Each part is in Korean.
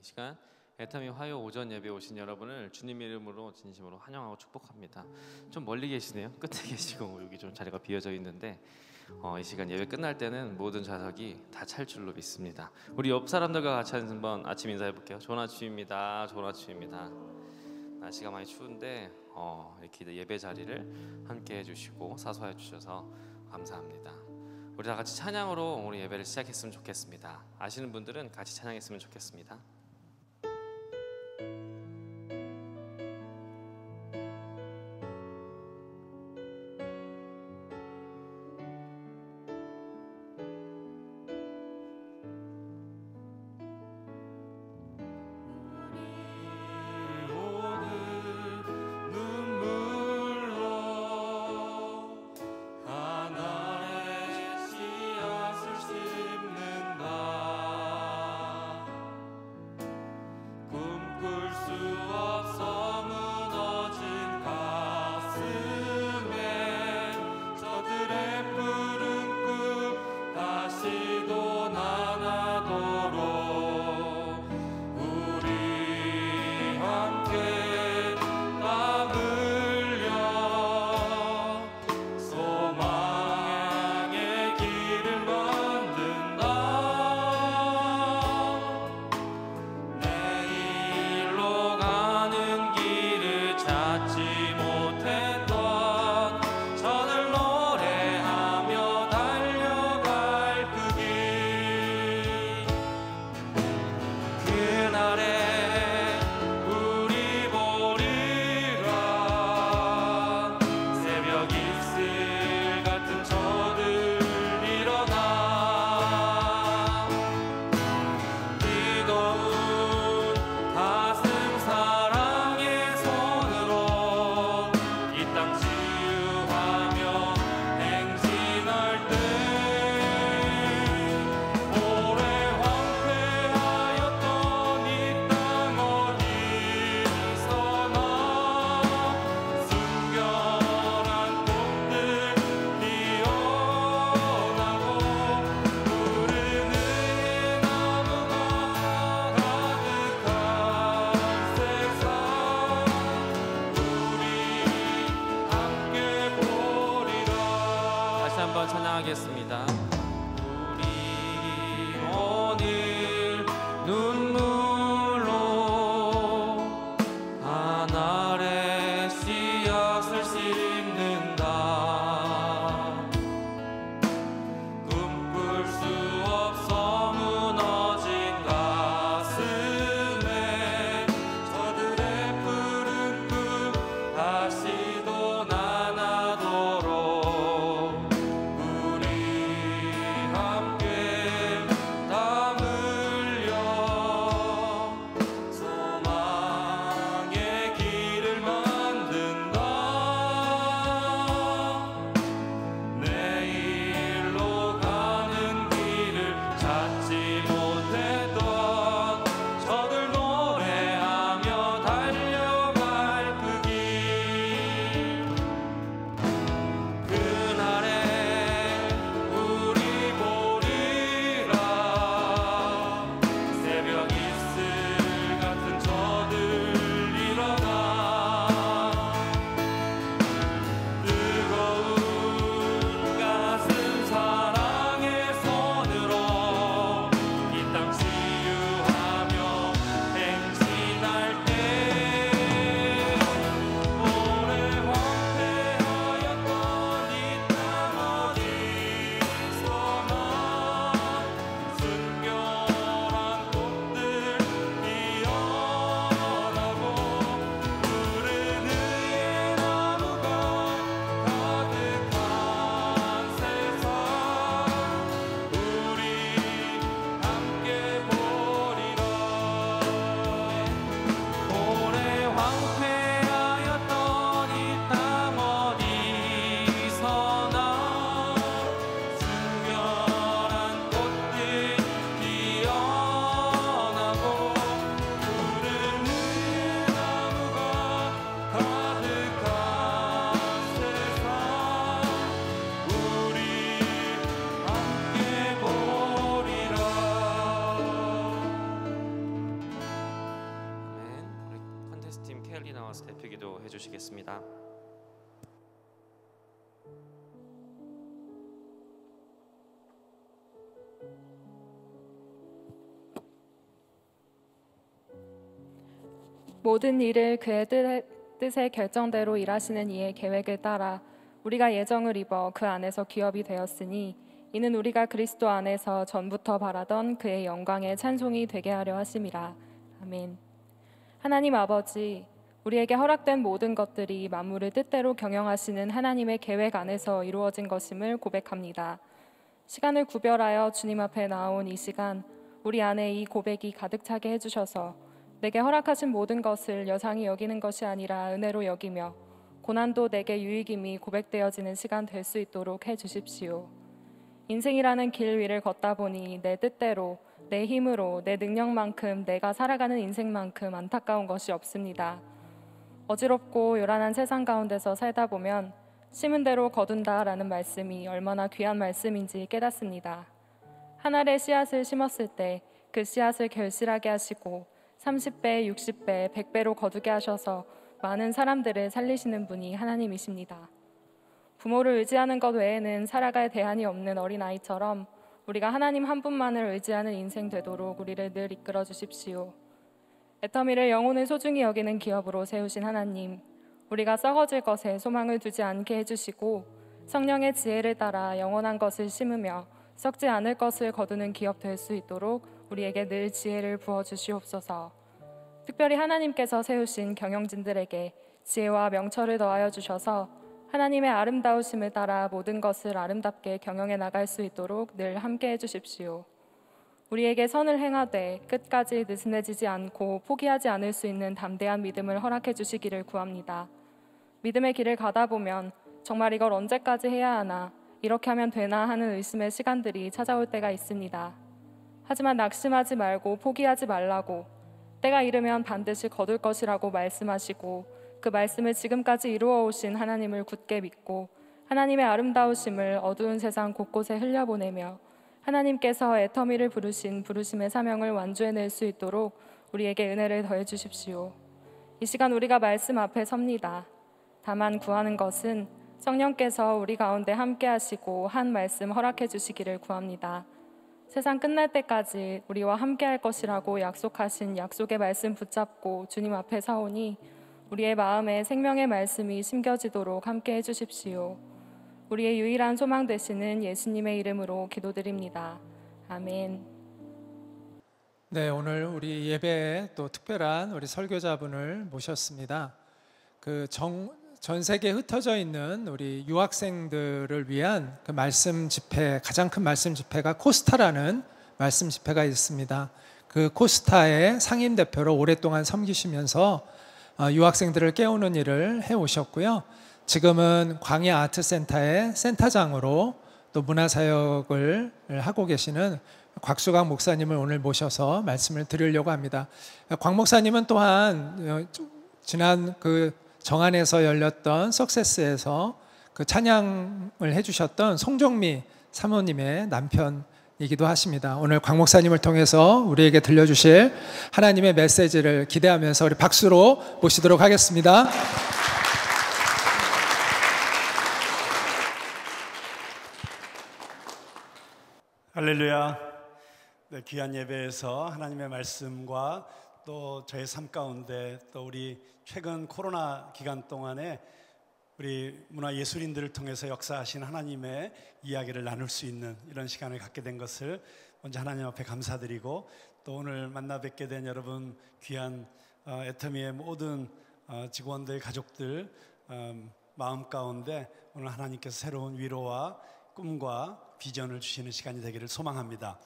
시간 애타미 화요 오전 예배 오신 여러분을 주님 이름으로 진심으로 환영하고 축복합니다. 좀 멀리 계시네요. 끝에 계시고 여기 좀 자리가 비어져 있는데 이 시간 예배 끝날 때는 모든 좌석이 다 찰 줄로 믿습니다. 우리 옆 사람들과 같이 한번 아침 인사해 볼게요. 좋은 아침입니다. 좋은 아침입니다. 날씨가 많이 추운데 이렇게 예배 자리를 함께 해주시고 사소해 주셔서 감사합니다. 우리 다 같이 찬양으로 우리 예배를 시작했으면 좋겠습니다. 아시는 분들은 같이 찬양했으면 좋겠습니다. 내일로 가 켈리 나와서 대표기도 해주시겠습니다. 모든 일을 그의 뜻의 결정대로 일하시는 이의 계획을 따라 우리가 예정을 입어 그 안에서 기업이 되었으니 이는 우리가 그리스도 안에서 전부터 바라던 그의 영광의 찬송이 되게 하려 하심이라. 아멘. 하나님 아버지, 우리에게 허락된 모든 것들이 만물을 뜻대로 경영하시는 하나님의 계획 안에서 이루어진 것임을 고백합니다. 시간을 구별하여 주님 앞에 나온 이 시간, 우리 안에 이 고백이 가득 차게 해주셔서 내게 허락하신 모든 것을 여상히 여기는 것이 아니라 은혜로 여기며 고난도 내게 유익임이 고백되어지는 시간 될 수 있도록 해주십시오. 인생이라는 길 위를 걷다 보니 내 뜻대로, 내 힘으로, 내 능력만큼 내가 살아가는 인생만큼 안타까운 것이 없습니다. 어지럽고 요란한 세상 가운데서 살다 보면 심은 대로 거둔다라는 말씀이 얼마나 귀한 말씀인지 깨닫습니다. 한 알의 씨앗을 심었을 때 그 씨앗을 결실하게 하시고 30배, 60배, 100배로 거두게 하셔서 많은 사람들을 살리시는 분이 하나님이십니다. 부모를 의지하는 것 외에는 살아갈 대안이 없는 어린아이처럼 우리가 하나님 한 분만을 의지하는 인생 되도록 우리를 늘 이끌어 주십시오. 애터미를 영혼을 소중히 여기는 기업으로 세우신 하나님, 우리가 썩어질 것에 소망을 두지 않게 해주시고 성령의 지혜를 따라 영원한 것을 심으며 썩지 않을 것을 거두는 기업 될 수 있도록 우리에게 늘 지혜를 부어주시옵소서. 특별히 하나님께서 세우신 경영진들에게 지혜와 명철을 더하여 주셔서 하나님의 아름다우심을 따라 모든 것을 아름답게 경영해 나갈 수 있도록 늘 함께 해주십시오. 우리에게 선을 행하되 끝까지 느슨해지지 않고 포기하지 않을 수 있는 담대한 믿음을 허락해 주시기를 구합니다. 믿음의 길을 가다 보면 정말 이걸 언제까지 해야 하나, 이렇게 하면 되나 하는 의심의 시간들이 찾아올 때가 있습니다. 하지만 낙심하지 말고 포기하지 말라고, 때가 이르면 반드시 거둘 것이라고 말씀하시고 그 말씀을 지금까지 이루어 오신 하나님을 굳게 믿고 하나님의 아름다우심을 어두운 세상 곳곳에 흘려보내며 하나님께서 애터미를 부르신 부르심의 사명을 완주해낼 수 있도록 우리에게 은혜를 더해 주십시오. 이 시간 우리가 말씀 앞에 섭니다. 다만 구하는 것은 성령께서 우리 가운데 함께 하시고 한 말씀 허락해 주시기를 구합니다. 세상 끝날 때까지 우리와 함께 할 것이라고 약속하신 약속의 말씀 붙잡고 주님 앞에 서오니 우리의 마음에 생명의 말씀이 심겨지도록 함께 해주십시오. 우리의 유일한 소망 되시는 예수님의 이름으로 기도드립니다. 아멘. 네, 오늘 우리 예배에 또 특별한 우리 설교자분을 모셨습니다. 전 세계에 흩어져 있는 우리 유학생들을 위한 그 말씀 집회, 가장 큰 말씀 집회가 코스타라는 말씀 집회가 있습니다. 그 코스타의 상임 대표로 오랫동안 섬기시면서 유학생들을 깨우는 일을 해오셨고요. 지금은 광야 아트센터의 센터장으로 또 문화사역을 하고 계시는 곽수강 목사님을 오늘 모셔서 말씀을 드리려고 합니다. 곽 목사님은 또한 지난 정안에서 열렸던 석세스에서 그 찬양을 해주셨던 송정미 사모님의 남편이기도 하십니다. 오늘 곽 목사님을 통해서 우리에게 들려주실 하나님의 메시지를 기대하면서 우리 박수로 모시도록 하겠습니다. 할렐루야. 네, 귀한 예배에서 하나님의 말씀과 또 저의 삶 가운데 또 우리 최근 코로나 기간 동안에 우리 문화예술인들을 통해서 역사하신 하나님의 이야기를 나눌 수 있는 이런 시간을 갖게 된 것을 먼저 하나님 앞에 감사드리고, 또 오늘 만나 뵙게 된 여러분 귀한 애터미의 모든 직원들, 가족들 마음 가운데 오늘 하나님께서 새로운 위로와 꿈과 비전을 주시는 시간이 되기를 소망합니다.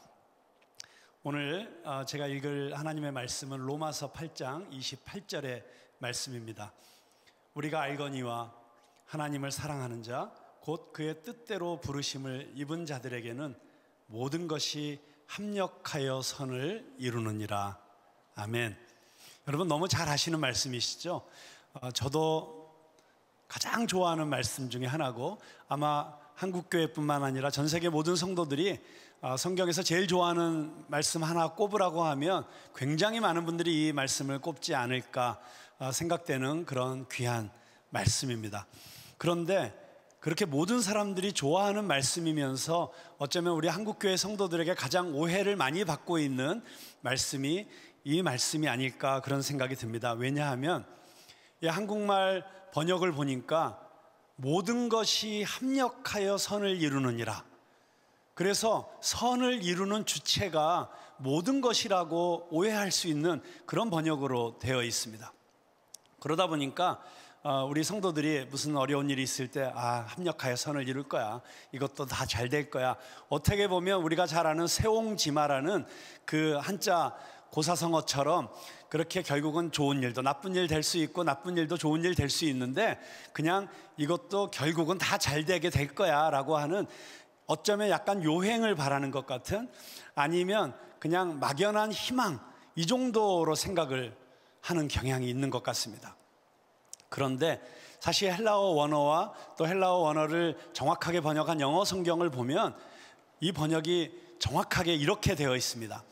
오늘 제가 읽을 하나님의 말씀은 로마서 8장 28절의 말씀입니다. 우리가 알거니와 하나님을 사랑하는 자 곧 그의 뜻대로 부르심을 입은 자들에게는 모든 것이 합력하여 선을 이루느니라. 아멘. 여러분 너무 잘 아시는 말씀이시죠? 저도 가장 좋아하는 말씀 중에 하나고, 아마 한국교회뿐만 아니라 전 세계 모든 성도들이 성경에서 제일 좋아하는 말씀 하나 꼽으라고 하면 굉장히 많은 분들이 이 말씀을 꼽지 않을까 생각되는 그런 귀한 말씀입니다. 그런데 그렇게 모든 사람들이 좋아하는 말씀이면서 어쩌면 우리 한국교회 성도들에게 가장 오해를 많이 받고 있는 말씀이 이 말씀이 아닐까 그런 생각이 듭니다. 왜냐하면 이 한국말 번역을 보니까 모든 것이 합력하여 선을 이루느니라. 그래서 선을 이루는 주체가 모든 것이라고 오해할 수 있는 그런 번역으로 되어 있습니다. 그러다 보니까 우리 성도들이 무슨 어려운 일이 있을 때 합력하여 선을 이룰 거야, 이것도 다 잘 될 거야. 어떻게 보면 우리가 잘 아는 세옹지마라는 그 한자 고사성어처럼 그렇게 결국은 좋은 일도 나쁜 일 될 수 있고 나쁜 일도 좋은 일 될 수 있는데 그냥 이것도 결국은 다 잘 되게 될 거야 라고 하는, 어쩌면 약간 요행을 바라는 것 같은, 아니면 그냥 막연한 희망, 이 정도로 생각을 하는 경향이 있는 것 같습니다. 그런데 사실 헬라어 원어와 또 헬라어 원어를 정확하게 번역한 영어 성경을 보면 이 번역이 정확하게 이렇게 되어 있습니다.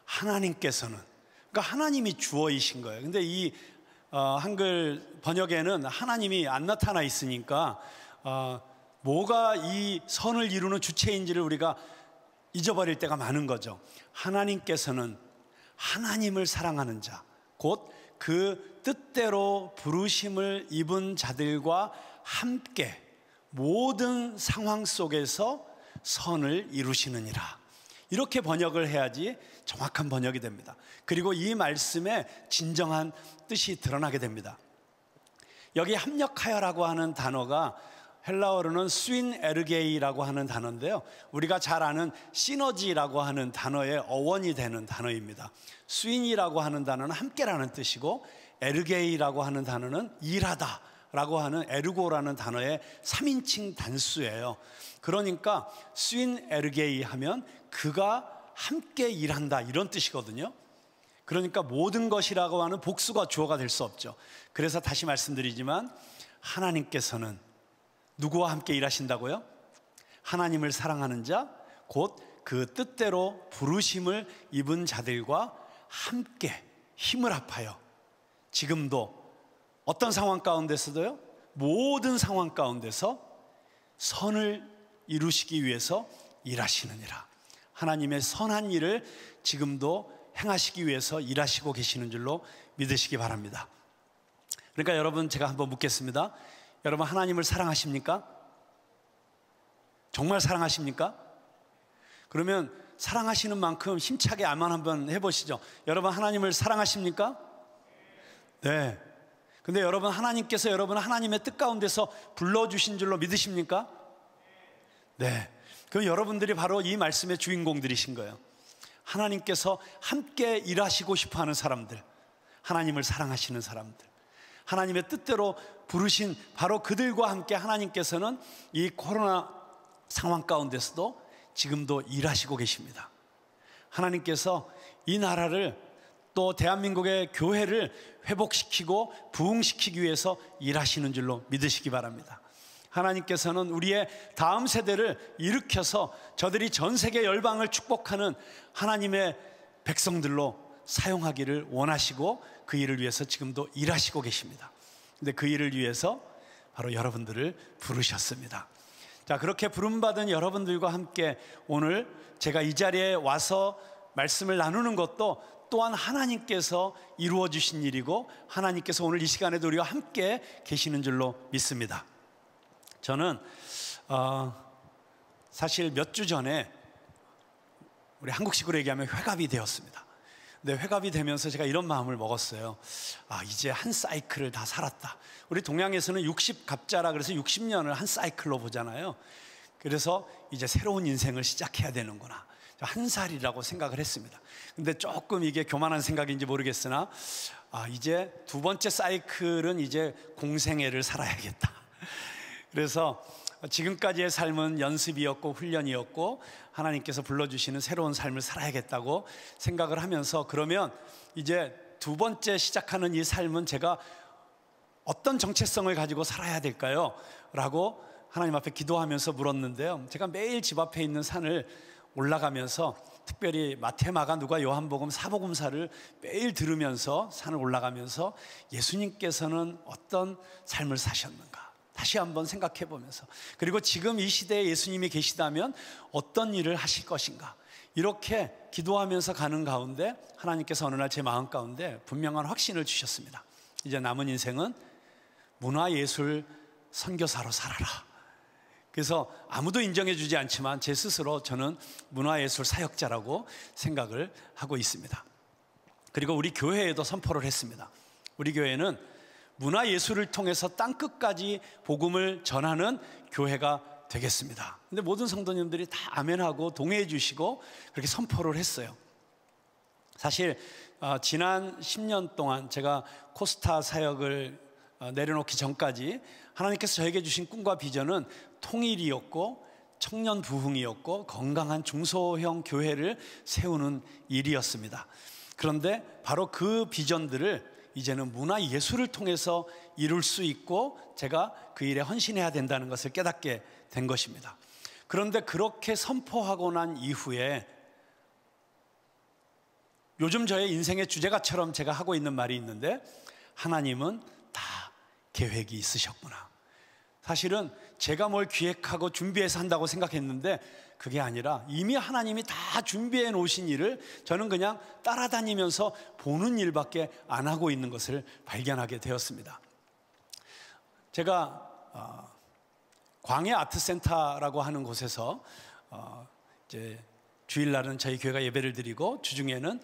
하나님께서는, 그러니까 하나님이 주어이신 거예요. 근데 이 한글 번역에는 하나님이 안 나타나 있으니까 뭐가 이 선을 이루는 주체인지를 우리가 잊어버릴 때가 많은 거죠. 하나님께서는 하나님을 사랑하는 자, 곧 그 뜻대로 부르심을 입은 자들과 함께 모든 상황 속에서 선을 이루시느니라. 이렇게 번역을 해야지 정확한 번역이 됩니다. 그리고 이 말씀의 진정한 뜻이 드러나게 됩니다. 여기 합력하여라고 하는 단어가 헬라어로는 스윈 에르게이라고 하는 단어인데요, 우리가 잘 아는 시너지라고 하는 단어의 어원이 되는 단어입니다. 스윈이라고 하는 단어는 함께라는 뜻이고, 에르게이라고 하는 단어는 일하다 라고 하는 에르고라는 단어의 3인칭 단수예요. 그러니까 스윈 에르게이 하면 그가 함께 일한다, 이런 뜻이거든요. 그러니까 모든 것이라고 하는 복수가 주어가 될 수 없죠. 그래서 다시 말씀드리지만 하나님께서는 누구와 함께 일하신다고요? 하나님을 사랑하는 자, 곧 그 뜻대로 부르심을 입은 자들과 함께 힘을 합하여, 지금도 어떤 상황 가운데서도요, 모든 상황 가운데서 선을 이루시기 위해서 일하시느니라. 하나님의 선한 일을 지금도 행하시기 위해서 일하시고 계시는 줄로 믿으시기 바랍니다. 그러니까 여러분, 제가 한번 묻겠습니다. 여러분, 하나님을 사랑하십니까? 정말 사랑하십니까? 그러면 사랑하시는 만큼 힘차게 아멘 한번 해보시죠. 여러분, 하나님을 사랑하십니까? 네. 근데 여러분, 하나님께서 여러분 하나님의 뜻 가운데서 불러주신 줄로 믿으십니까? 네. 그럼 여러분들이 바로 이 말씀의 주인공들이신 거예요. 하나님께서 함께 일하시고 싶어하는 사람들, 하나님을 사랑하시는 사람들, 하나님의 뜻대로 부르신 바로 그들과 함께 하나님께서는 이 코로나 상황 가운데서도 지금도 일하시고 계십니다. 하나님께서 이 나라를, 또 대한민국의 교회를 회복시키고 부흥시키기 위해서 일하시는 줄로 믿으시기 바랍니다. 하나님께서는 우리의 다음 세대를 일으켜서 저들이 전 세계 열방을 축복하는 하나님의 백성들로 사용하기를 원하시고 그 일을 위해서 지금도 일하시고 계십니다. 근데 그 일을 위해서 바로 여러분들을 부르셨습니다. 자, 그렇게 부름받은 여러분들과 함께 오늘 제가 이 자리에 와서 말씀을 나누는 것도 또한 하나님께서 이루어 주신 일이고, 하나님께서 오늘 이 시간에도 우리와 함께 계시는 줄로 믿습니다. 저는 사실 몇 주 전에 우리 한국식으로 얘기하면 회갑이 되었습니다. 근데 회갑이 되면서 제가 이런 마음을 먹었어요. 이제 한 사이클을 다 살았다. 우리 동양에서는 60갑자라 그래서 60년을 한 사이클로 보잖아요. 그래서 이제 새로운 인생을 시작해야 되는구나, 한 살이라고 생각을 했습니다. 근데 조금 이게 교만한 생각인지 모르겠으나 이제 두 번째 사이클은 이제 공생애를 살아야겠다. 그래서 지금까지의 삶은 연습이었고 훈련이었고 하나님께서 불러주시는 새로운 삶을 살아야겠다고 생각을 하면서, 그러면 이제 두 번째 시작하는 이 삶은 제가 어떤 정체성을 가지고 살아야 될까요? 라고 하나님 앞에 기도하면서 물었는데요, 제가 매일 집 앞에 있는 산을 올라가면서 특별히 마테마가 누가 요한복음 사복음사를 매일 들으면서 산을 올라가면서 예수님께서는 어떤 삶을 사셨는가 다시 한번 생각해 보면서, 그리고 지금 이 시대에 예수님이 계시다면 어떤 일을 하실 것인가, 이렇게 기도하면서 가는 가운데 하나님께서 어느 날 제 마음 가운데 분명한 확신을 주셨습니다. 이제 남은 인생은 문화예술 선교사로 살아라. 그래서 아무도 인정해 주지 않지만 제 스스로 저는 문화예술 사역자라고 생각을 하고 있습니다. 그리고 우리 교회에도 선포를 했습니다. 우리 교회는 문화예술을 통해서 땅끝까지 복음을 전하는 교회가 되겠습니다. 근데 모든 성도님들이 다 아멘하고 동의해 주시고 그렇게 선포를 했어요. 사실 지난 10년 동안 제가 코스타 사역을 내려놓기 전까지 하나님께서 저에게 주신 꿈과 비전은 통일이었고 청년 부흥이었고 건강한 중소형 교회를 세우는 일이었습니다. 그런데 바로 그 비전들을 이제는 문화예술을 통해서 이룰 수 있고 제가 그 일에 헌신해야 된다는 것을 깨닫게 된 것입니다. 그런데 그렇게 선포하고 난 이후에 요즘 저의 인생의 주제가처럼 제가 하고 있는 말이 있는데, 하나님은 다 계획이 있으셨구나. 사실은 제가 뭘 기획하고 준비해서 한다고 생각했는데 그게 아니라 이미 하나님이 다 준비해 놓으신 일을 저는 그냥 따라다니면서 보는 일밖에 안 하고 있는 것을 발견하게 되었습니다. 제가 광해 아트센터라고 하는 곳에서 이제 주일날은 저희 교회가 예배를 드리고 주중에는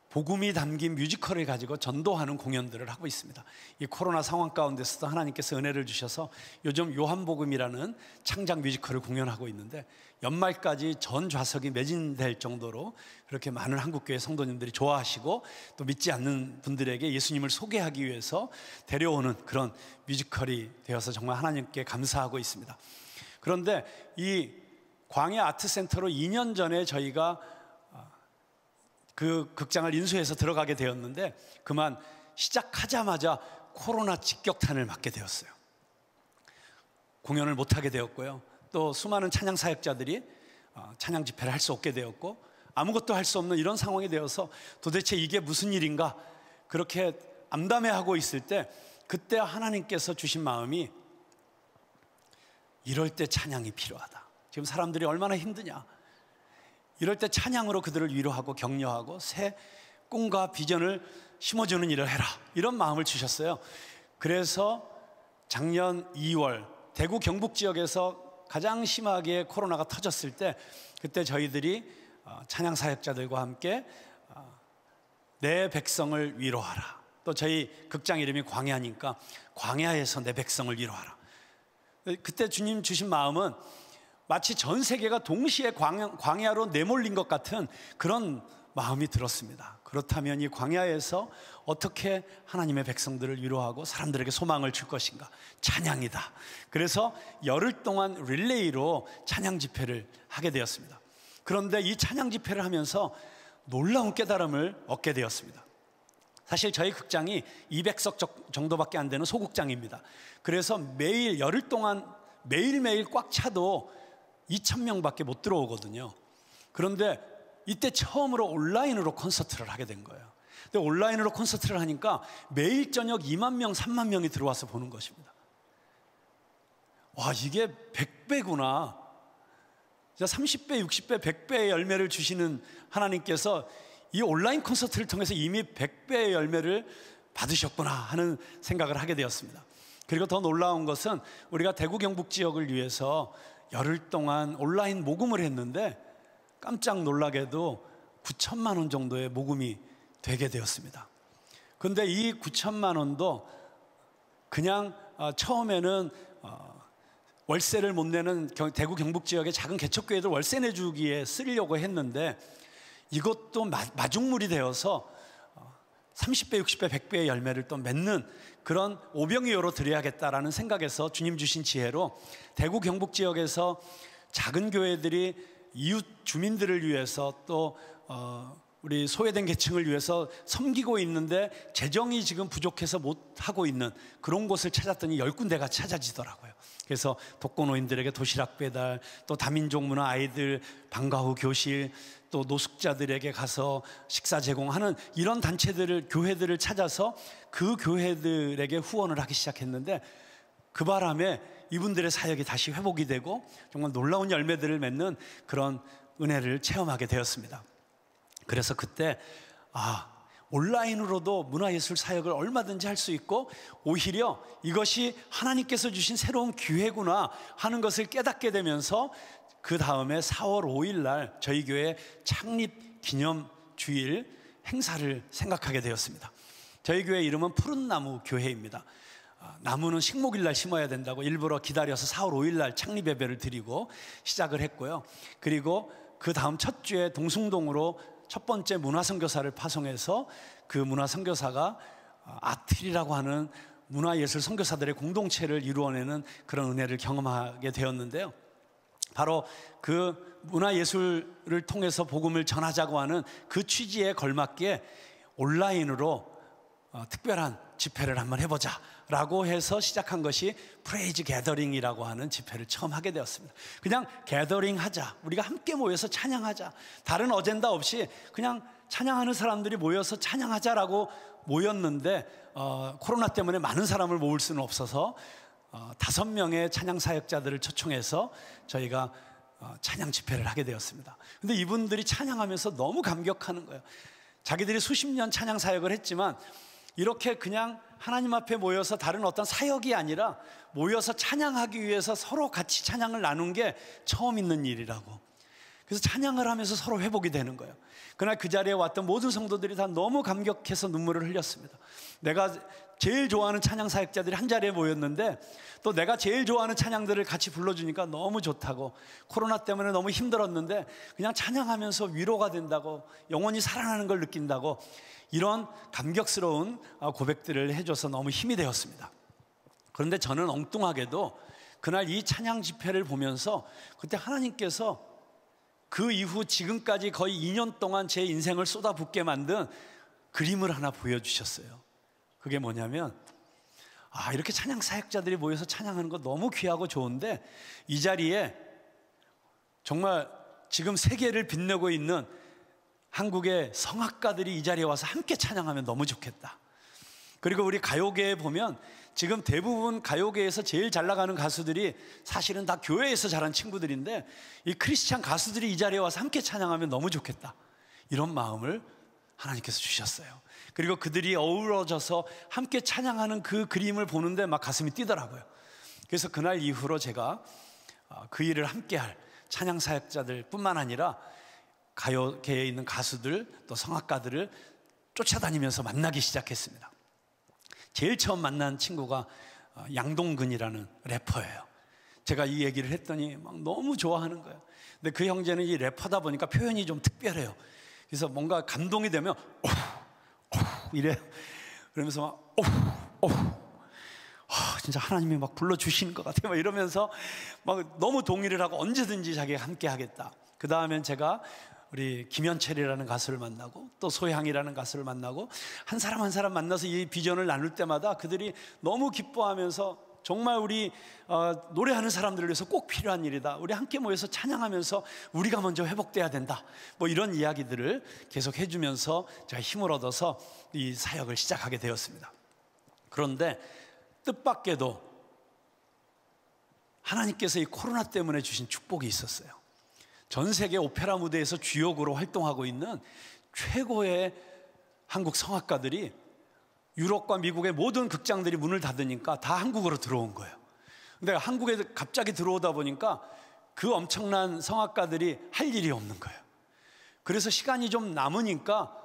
복음이 담긴 뮤지컬을 가지고 전도하는 공연들을 하고 있습니다. 이 코로나 상황 가운데서도 하나님께서 은혜를 주셔서 요즘 요한복음이라는 창작 뮤지컬을 공연하고 있는데 연말까지 전 좌석이 매진될 정도로 그렇게 많은 한국교회 성도님들이 좋아하시고 또 믿지 않는 분들에게 예수님을 소개하기 위해서 데려오는 그런 뮤지컬이 되어서 정말 하나님께 감사하고 있습니다. 그런데 이 광해 아트센터로 2년 전에 저희가 그 극장을 인수해서 들어가게 되었는데 그만 시작하자마자 코로나 직격탄을 맞게 되었어요. 공연을 못하게 되었고요. 또 수많은 찬양 사역자들이 찬양 집회를 할 수 없게 되었고 아무것도 할 수 없는 이런 상황이 되어서 도대체 이게 무슨 일인가 그렇게 암담해하고 있을 때 그때 하나님께서 주신 마음이 이럴 때 찬양이 필요하다. 지금 사람들이 얼마나 힘드냐. 이럴 때 찬양으로 그들을 위로하고 격려하고 새 꿈과 비전을 심어주는 일을 해라. 이런 마음을 주셨어요. 그래서 작년 2월 대구 경북 지역에서 가장 심하게 코로나가 터졌을 때 그때 저희들이 찬양 사역자들과 함께 내 백성을 위로하라. 또 저희 극장 이름이 광야니까 광야에서 내 백성을 위로하라. 그때 주님 주신 마음은 마치 전 세계가 동시에 광야로 내몰린 것 같은 그런 마음이 들었습니다. 그렇다면 이 광야에서 어떻게 하나님의 백성들을 위로하고 사람들에게 소망을 줄 것인가? 찬양이다. 그래서 열흘 동안 릴레이로 찬양 집회를 하게 되었습니다. 그런데 이 찬양 집회를 하면서 놀라운 깨달음을 얻게 되었습니다. 사실 저희 극장이 200석 정도밖에 안 되는 소극장입니다. 그래서 매일 열흘 동안 매일매일 꽉 차도 2,000명밖에 못 들어오거든요. 그런데 이때 처음으로 온라인으로 콘서트를 하게 된 거예요. 근데 온라인으로 콘서트를 하니까 매일 저녁 2만 명, 3만 명이 들어와서 보는 것입니다. 와, 이게 100배구나. 30배, 60배, 100배의 열매를 주시는 하나님께서 이 온라인 콘서트를 통해서 이미 100배의 열매를 받으셨구나 하는 생각을 하게 되었습니다. 그리고 더 놀라운 것은 우리가 대구 경북 지역을 위해서 열흘 동안 온라인 모금을 했는데 깜짝 놀라게도 9천만 원 정도의 모금이 되게 되었습니다. 그런데 이 9천만 원도 그냥 처음에는 월세를 못 내는 대구 경북 지역의 작은 개척교회들 월세 내주기에 쓰려고 했는데 이것도 마중물이 되어서 30배, 60배, 100배의 열매를 또 맺는 그런 오병이어로 드려야겠다라는 생각에서 주님 주신 지혜로 대구 경북 지역에서 작은 교회들이 이웃 주민들을 위해서 또 우리 소외된 계층을 위해서 섬기고 있는데 재정이 지금 부족해서 못 하고 있는 그런 곳을 찾았더니 10군데가 찾아지더라고요. 그래서 독거노인들에게 도시락 배달, 또 다민족 문화 아이들 방과 후 교실, 또 노숙자들에게 가서 식사 제공하는 이런 단체들을, 교회들을 찾아서 그 교회들에게 후원을 하기 시작했는데, 그 바람에 이분들의 사역이 다시 회복이 되고 정말 놀라운 열매들을 맺는 그런 은혜를 체험하게 되었습니다. 그래서 그때 온라인으로도 문화예술 사역을 얼마든지 할 수 있고, 오히려 이것이 하나님께서 주신 새로운 기회구나 하는 것을 깨닫게 되면서, 그 다음에 4월 5일 날 저희 교회 창립 기념주일 행사를 생각하게 되었습니다. 저희 교회 이름은 푸른 나무 교회입니다. 나무는 식목일 날 심어야 된다고 일부러 기다려서 4월 5일 날 창립 예배를 드리고 시작을 했고요. 그리고 그 다음 첫 주에 동숭동으로 첫 번째 문화선교사를 파송해서, 그 문화선교사가 아틀이라고 하는 문화예술 선교사들의 공동체를 이루어내는 그런 은혜를 경험하게 되었는데요. 바로 그 문화예술을 통해서 복음을 전하자고 하는 그 취지에 걸맞게 온라인으로 특별한 집회를 한번 해보자 라고 해서 시작한 것이 프레이즈 게더링이라고 하는 집회를 처음 하게 되었습니다. 그냥 게더링 하자, 우리가 함께 모여서 찬양하자, 다른 어젠다 없이 그냥 찬양하는 사람들이 모여서 찬양하자라고 모였는데, 코로나 때문에 많은 사람을 모을 수는 없어서 5명의 찬양 사역자들을 초청해서 저희가 찬양 집회를 하게 되었습니다. 근데 이분들이 찬양하면서 너무 감격하는 거예요. 자기들이 수십 년 찬양 사역을 했지만 이렇게 그냥 하나님 앞에 모여서 다른 어떤 사역이 아니라 모여서 찬양하기 위해서 서로 같이 찬양을 나눈 게 처음 있는 일이라고. 그래서 찬양을 하면서 서로 회복이 되는 거예요. 그날 그 자리에 왔던 모든 성도들이 다 너무 감격해서 눈물을 흘렸습니다. 내가 제일 좋아하는 찬양 사역자들이 한 자리에 모였는데, 또 내가 제일 좋아하는 찬양들을 같이 불러주니까 너무 좋다고, 코로나 때문에 너무 힘들었는데 그냥 찬양하면서 위로가 된다고, 영혼이 살아나는 걸 느낀다고, 이런 감격스러운 고백들을 해줘서 너무 힘이 되었습니다. 그런데 저는 엉뚱하게도 그날 이 찬양 집회를 보면서 그때 하나님께서 그 이후 지금까지 거의 2년 동안 제 인생을 쏟아붓게 만든 그림을 하나 보여주셨어요. 그게 뭐냐면, 이렇게 찬양 사역자들이 모여서 찬양하는 거 너무 귀하고 좋은데, 이 자리에 정말 지금 세계를 빛내고 있는 한국의 성악가들이 이 자리에 와서 함께 찬양하면 너무 좋겠다. 그리고 우리 가요계에 보면 지금 대부분 가요계에서 제일 잘 나가는 가수들이 사실은 다 교회에서 자란 친구들인데, 이 크리스찬 가수들이 이 자리에 와서 함께 찬양하면 너무 좋겠다, 이런 마음을 하나님께서 주셨어요. 그리고 그들이 어우러져서 함께 찬양하는 그 그림을 보는데 막 가슴이 뛰더라고요. 그래서 그날 이후로 제가 그 일을 함께할 찬양 사역자들 뿐만 아니라 가요계에 있는 가수들, 또 성악가들을 쫓아다니면서 만나기 시작했습니다. 제일 처음 만난 친구가 양동근이라는 래퍼예요. 제가 이 얘기를 했더니 막 너무 좋아하는 거예요. 근데 그 형제는 이 래퍼다 보니까 표현이 좀 특별해요. 그래서 뭔가 감동이 되면 이래요. 그러면서 막 진짜 하나님이 막 불러주시는 것 같아요, 막 이러면서 막 너무 동의를 하고 언제든지 자기가 함께 하겠다. 그 다음엔 제가 우리 김현철이라는 가수를 만나고, 또 소향이라는 가수를 만나고, 한 사람 한 사람 만나서 이 비전을 나눌 때마다 그들이 너무 기뻐하면서, 정말 우리 노래하는 사람들을 위해서 꼭 필요한 일이다, 우리 함께 모여서 찬양하면서 우리가 먼저 회복돼야 된다, 뭐 이런 이야기들을 계속 해주면서 제가 힘을 얻어서 이 사역을 시작하게 되었습니다. 그런데 뜻밖에도 하나님께서 이 코로나 때문에 주신 축복이 있었어요. 전 세계 오페라 무대에서 주역으로 활동하고 있는 최고의 한국 성악가들이 유럽과 미국의 모든 극장들이 문을 닫으니까 다 한국으로 들어온 거예요. 근데 한국에 갑자기 들어오다 보니까 그 엄청난 성악가들이 할 일이 없는 거예요. 그래서 시간이 좀 남으니까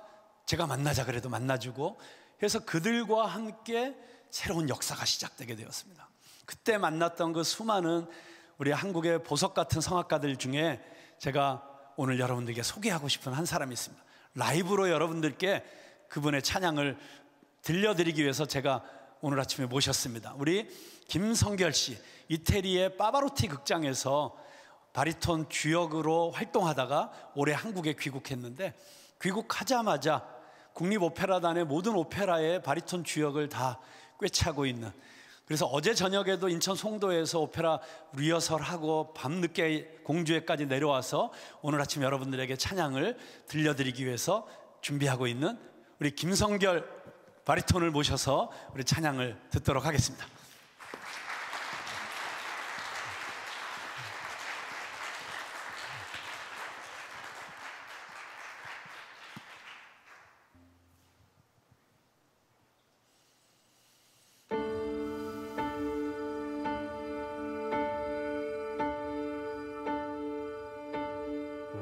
제가 만나자 그래도 만나주고 해서 그들과 함께 새로운 역사가 시작되게 되었습니다. 그때 만났던 그 수많은 우리 한국의 보석 같은 성악가들 중에 제가 오늘 여러분들께 소개하고 싶은 한 사람이 있습니다. 라이브로 여러분들께 그분의 찬양을 들려드리기 위해서 제가 오늘 아침에 모셨습니다. 우리 김성결 씨, 이태리의 파바로티 극장에서 바리톤 주역으로 활동하다가 올해 한국에 귀국했는데, 귀국하자마자 국립오페라단의 모든 오페라의 바리톤 주역을 다 꿰차고 있는, 그래서 어제 저녁에도 인천 송도에서 오페라 리허설하고 밤늦게 공주회까지 내려와서 오늘 아침 여러분들에게 찬양을 들려드리기 위해서 준비하고 있는 우리 김성결 바리톤을 모셔서 우리 찬양을 듣도록 하겠습니다.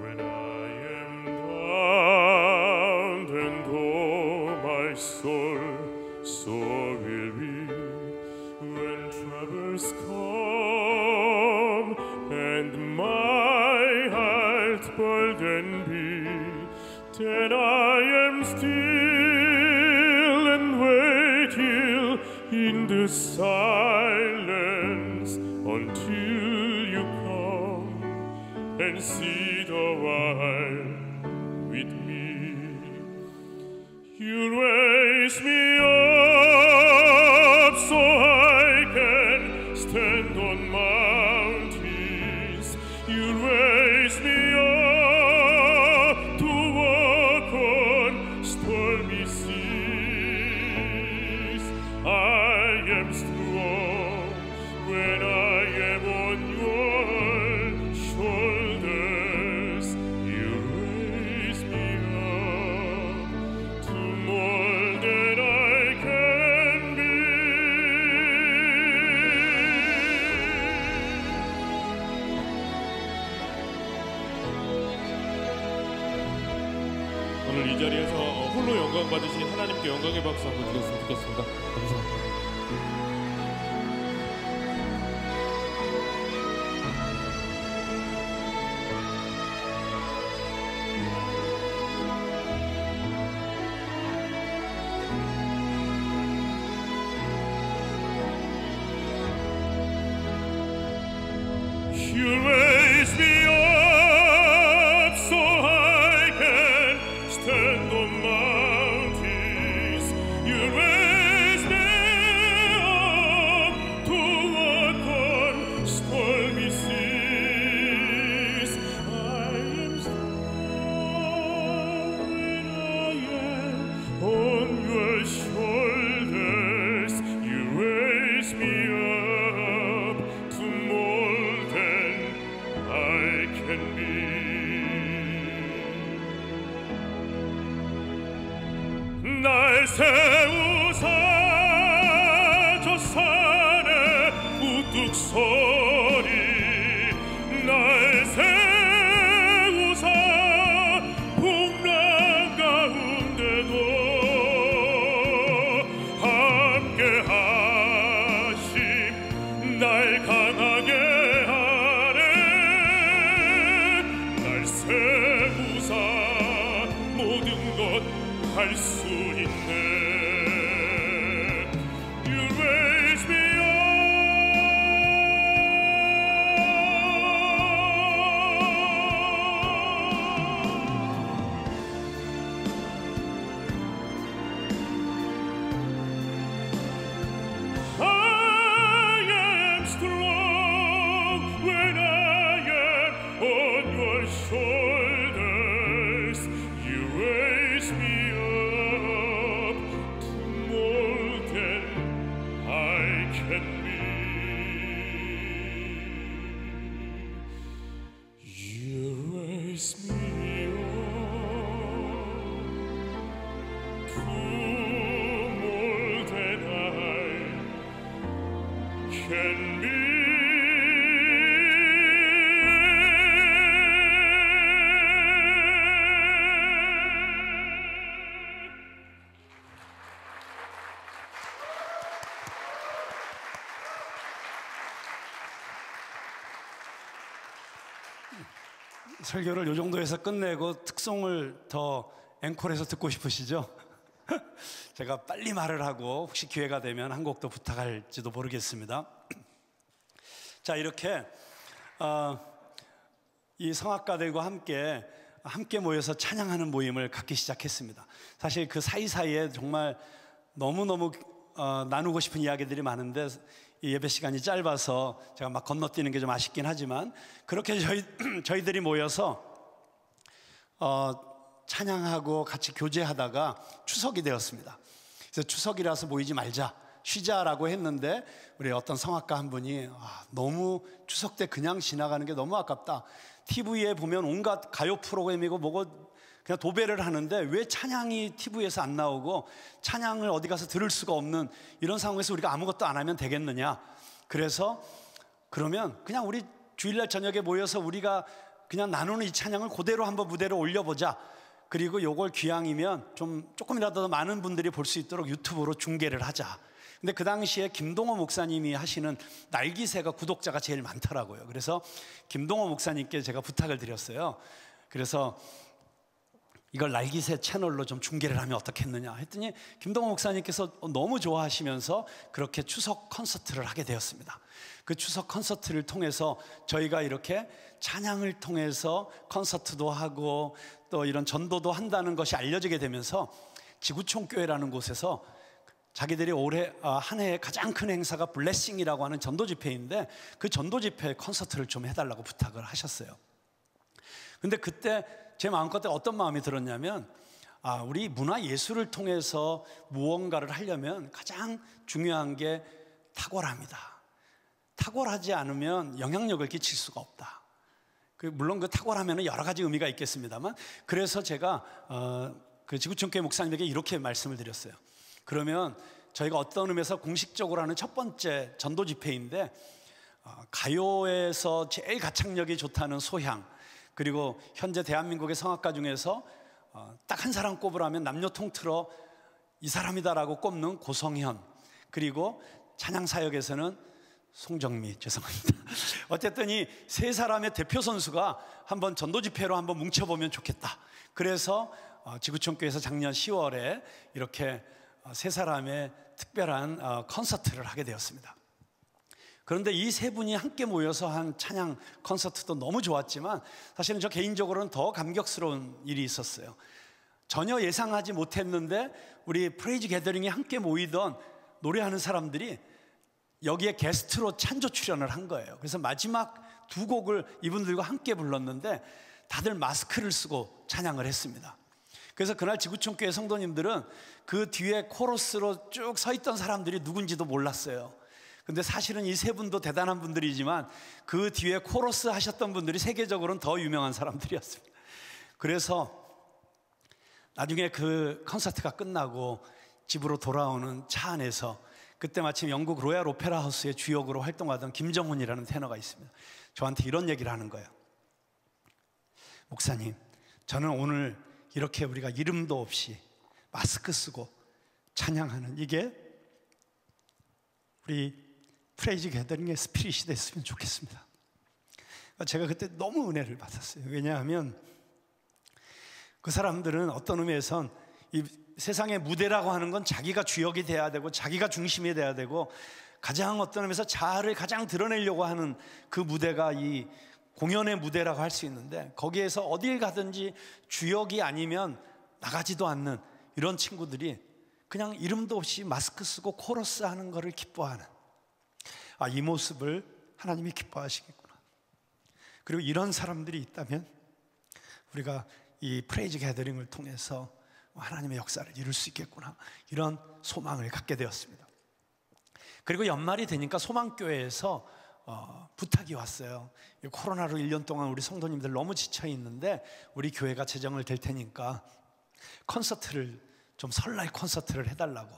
When I am bound and oh my soul so weary, when troubles come and my heart burden be, then I am still and wait here in the silence until you come and sit a while with me. You raise me up so I can stand on mountains. You raise me up to walk on stormy seas. I am strong when I am on your shoulders. You raise me up to more than I can be. 오늘 이 자리에서 홀로 영광 받으신 하나님께 영광의 박수 한번 드렸으면 좋겠습니다. 감사합니다. You raise me up so I can stand on mountains. You raise me up to walk on stormy seas. I am strong when I am on your shoulders. You raise me up to more than I can be. 날 세우사 저 산에 우뚝 서리. 날 세우사 풍랑 가운데도 함께 하심 날 강하게 하네. 날 세우사 모든 것 할 수 있네. You raise me up. I am strong when I am on your shoulders. You raise me up to more than I can be. You raise me up to more than I can be. 설교를 이 정도에서 끝내고 특송을 더 앵콜해서 듣고 싶으시죠? 제가 빨리 말을 하고 혹시 기회가 되면 한 곡 더 부탁할지도 모르겠습니다. 자, 이렇게 이 성악가들과 함께 함께 모여서 찬양하는 모임을 갖기 시작했습니다. 사실 그 사이사이에 정말 너무너무 나누고 싶은 이야기들이 많은데 이 예배 시간이 짧아서 제가 막 건너뛰는 게 좀 아쉽긴 하지만, 그렇게 저희들이 모여서 찬양하고 같이 교제하다가 추석이 되었습니다. 그래서 추석이라서 모이지 말자, 쉬자라고 했는데 우리 어떤 성악가 한 분이 너무 추석 때 그냥 지나가는 게 너무 아깝다. TV에 보면 온갖 가요 프로그램이고 뭐고 그냥 도배를 하는데 왜 찬양이 TV에서 안 나오고 찬양을 어디 가서 들을 수가 없는 이런 상황에서 우리가 아무것도 안 하면 되겠느냐. 그래서 그러면 그냥 우리 주일날 저녁에 모여서 우리가 그냥 나누는 이 찬양을 그대로 한번 무대로 올려보자. 그리고 요걸 귀향이면 조금이라도 더 많은 분들이 볼 수 있도록 유튜브로 중계를 하자. 근데 그 당시에 김동호 목사님이 하시는 날기새가 구독자가 제일 많더라고요. 그래서 김동호 목사님께 제가 부탁을 드렸어요. 그래서 이걸 날기새 채널로 좀 중계를 하면 어떻겠느냐 했더니 김동호 목사님께서 너무 좋아하시면서 그렇게 추석 콘서트를 하게 되었습니다. 그 추석 콘서트를 통해서 저희가 이렇게 찬양을 통해서 콘서트도 하고 또 이런 전도도 한다는 것이 알려지게 되면서 지구촌 교회라는 곳에서 자기들이 올해 한 해의 가장 큰 행사가 블레싱이라고 하는 전도 집회인데 그 전도 집회 콘서트를 좀 해달라고 부탁을 하셨어요. 근데 그때 제 마음껏에 어떤 마음이 들었냐면 우리 문화 예술을 통해서 무언가를 하려면 가장 중요한 게 탁월합니다. 탁월하지 않으면 영향력을 끼칠 수가 없다. 물론 그 탁월하면 여러 가지 의미가 있겠습니다만, 그래서 제가 그 지구촌 교회 목사님에게 이렇게 말씀을 드렸어요. 그러면 저희가 어떤 의미에서 공식적으로 하는 첫 번째 전도 집회인데 가요에서 제일 가창력이 좋다는 소향, 그리고 현재 대한민국의 성악가 중에서 딱 한 사람 꼽으라면 남녀 통틀어 이 사람이다라고 꼽는 고성현, 그리고 찬양사역에서는 송정미, 죄송합니다. 어쨌든 이 세 사람의 대표 선수가 한번 전도 집회로 한번 뭉쳐보면 좋겠다. 그래서 지구촌교회에서 작년 10월에 이렇게 세 사람의 특별한 콘서트를 하게 되었습니다. 그런데 이 세 분이 함께 모여서 한 찬양 콘서트도 너무 좋았지만 사실은 저 개인적으로는 더 감격스러운 일이 있었어요. 전혀 예상하지 못했는데 우리 프레이즈 게더링에 함께 모이던 노래하는 사람들이 여기에 게스트로 찬조 출연을 한 거예요. 그래서 마지막 두 곡을 이분들과 함께 불렀는데 다들 마스크를 쓰고 찬양을 했습니다. 그래서 그날 지구촌교회 성도님들은 그 뒤에 코러스로 쭉 서 있던 사람들이 누군지도 몰랐어요. 근데 사실은 이 세 분도 대단한 분들이지만 그 뒤에 코러스 하셨던 분들이 세계적으로는 더 유명한 사람들이었습니다. 그래서 나중에 그 콘서트가 끝나고 집으로 돌아오는 차 안에서 그때 마침 영국 로얄 오페라 하우스의 주역으로 활동하던 김정훈이라는 테너가 있습니다. 저한테 이런 얘기를 하는 거예요. 목사님, 저는 오늘 이렇게 우리가 이름도 없이 마스크 쓰고 찬양하는 이게 우리 프레이즈 게더링의 스피릿이 됐으면 좋겠습니다. 제가 그때 너무 은혜를 받았어요. 왜냐하면 그 사람들은 어떤 의미에선 이 세상의 무대라고 하는 건 자기가 주역이 돼야 되고 자기가 중심이 돼야 되고 가장 어떤 의미에서 자아를 가장 드러내려고 하는 그 무대가 이 공연의 무대라고 할 수 있는데, 거기에서 어딜 가든지 주역이 아니면 나가지도 않는 이런 친구들이 그냥 이름도 없이 마스크 쓰고 코러스 하는 것을 기뻐하는, 이 모습을 하나님이 기뻐하시겠구나. 그리고 이런 사람들이 있다면 우리가 이 프레이즈 게더링을 통해서 하나님의 역사를 이룰 수 있겠구나, 이런 소망을 갖게 되었습니다. 그리고 연말이 되니까 소망교회에서 부탁이 왔어요. 코로나로 1년 동안 우리 성도님들 너무 지쳐 있는데 우리 교회가 재정을 댈 테니까 콘서트를 좀 설날 콘서트를 해달라고.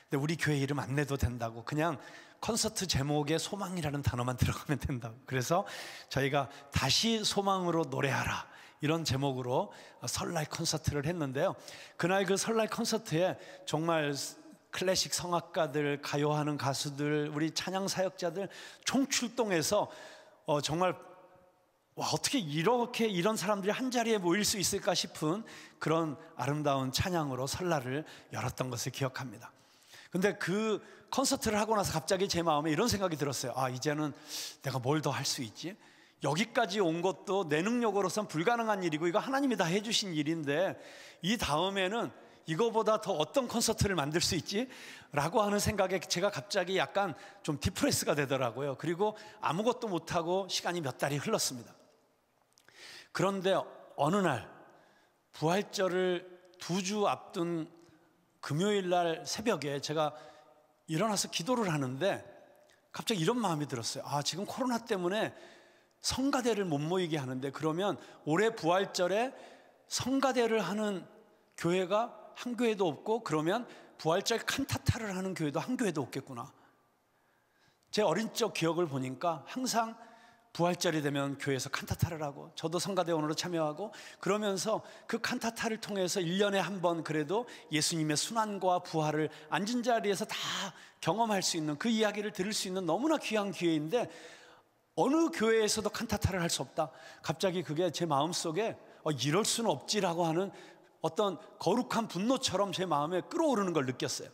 근데 우리 교회 이름 안 내도 된다고, 그냥 콘서트 제목에 소망이라는 단어만 들어가면 된다고. 그래서 저희가 다시 소망으로 노래하라, 이런 제목으로 설날 콘서트를 했는데요. 그날 그 설날 콘서트에 정말 클래식 성악가들, 가요하는 가수들, 우리 찬양 사역자들 총출동해서 정말 어떻게 이렇게 이런 사람들이 한 자리에 모일 수 있을까 싶은 그런 아름다운 찬양으로 설날을 열었던 것을 기억합니다. 근데 그 콘서트를 하고 나서 갑자기 제 마음에 이런 생각이 들었어요. 이제는 내가 뭘 더 할 수 있지? 여기까지 온 것도 내 능력으로선 불가능한 일이고 이거 하나님이 다 해주신 일인데 이 다음에는 이거보다 더 어떤 콘서트를 만들 수 있지? 라고 하는 생각에 제가 갑자기 약간 좀 디프레스가 되더라고요. 그리고 아무것도 못하고 시간이 몇 달이 흘렀습니다. 그런데 어느 날 부활절을 2주 앞둔 금요일 날 새벽에 제가 일어나서 기도를 하는데 갑자기 이런 마음이 들었어요. 아, 지금 코로나 때문에 성가대를 못 모이게 하는데 그러면 올해 부활절에 성가대를 하는 교회가 한 교회도 없고 그러면 부활절 칸타타를 하는 교회도 한 교회도 없겠구나. 제 어린 적 기억을 보니까 항상 부활절이 되면 교회에서 칸타타를 하고 저도 성가대원으로 참여하고 그러면서 그 칸타타를 통해서 1년에 한 번 그래도 예수님의 순환과 부활을 앉은 자리에서 다 경험할 수 있는 그 이야기를 들을 수 있는 너무나 귀한 기회인데 어느 교회에서도 칸타타를 할 수 없다. 갑자기 그게 제 마음속에 이럴 수는 없지라고 하는 어떤 거룩한 분노처럼 제 마음에 끌어오르는 걸 느꼈어요.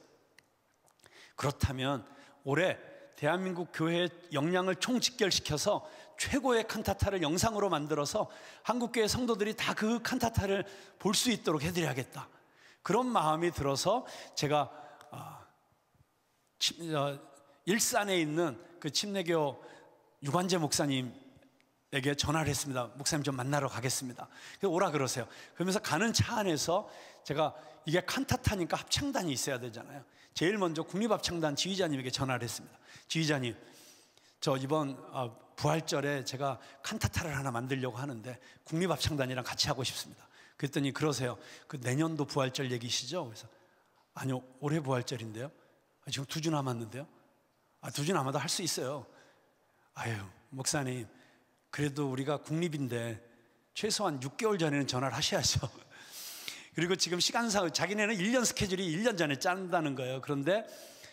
그렇다면 올해 대한민국 교회의 역량을 총집결시켜서 최고의 칸타타를 영상으로 만들어서 한국교회 성도들이 다 그 칸타타를 볼 수 있도록 해드려야겠다. 그런 마음이 들어서 제가 일산에 있는 그 침례교 유관재 목사님에게 전화를 했습니다. 목사님 좀 만나러 가겠습니다. 그래서 오라 그러세요. 그러면서 가는 차 안에서 제가 이게 칸타타니까 합창단이 있어야 되잖아요. 제일 먼저 국립합창단 지휘자님에게 전화를 했습니다. 지휘자님, 저 이번 부활절에 제가 칸타타를 하나 만들려고 하는데 국립합창단이랑 같이 하고 싶습니다. 그랬더니 그러세요. 그 내년도 부활절 얘기시죠? 그래서 아니요, 올해 부활절인데요. 지금 2주 남았는데요. 2주 남아도 할 수 있어요. 아유, 목사님, 그래도 우리가 국립인데 최소한 6개월 전에는 전화를 하셔야죠. 그리고 지금 시간상 자기네는 1년 스케줄이 1년 전에 짠다는 거예요. 그런데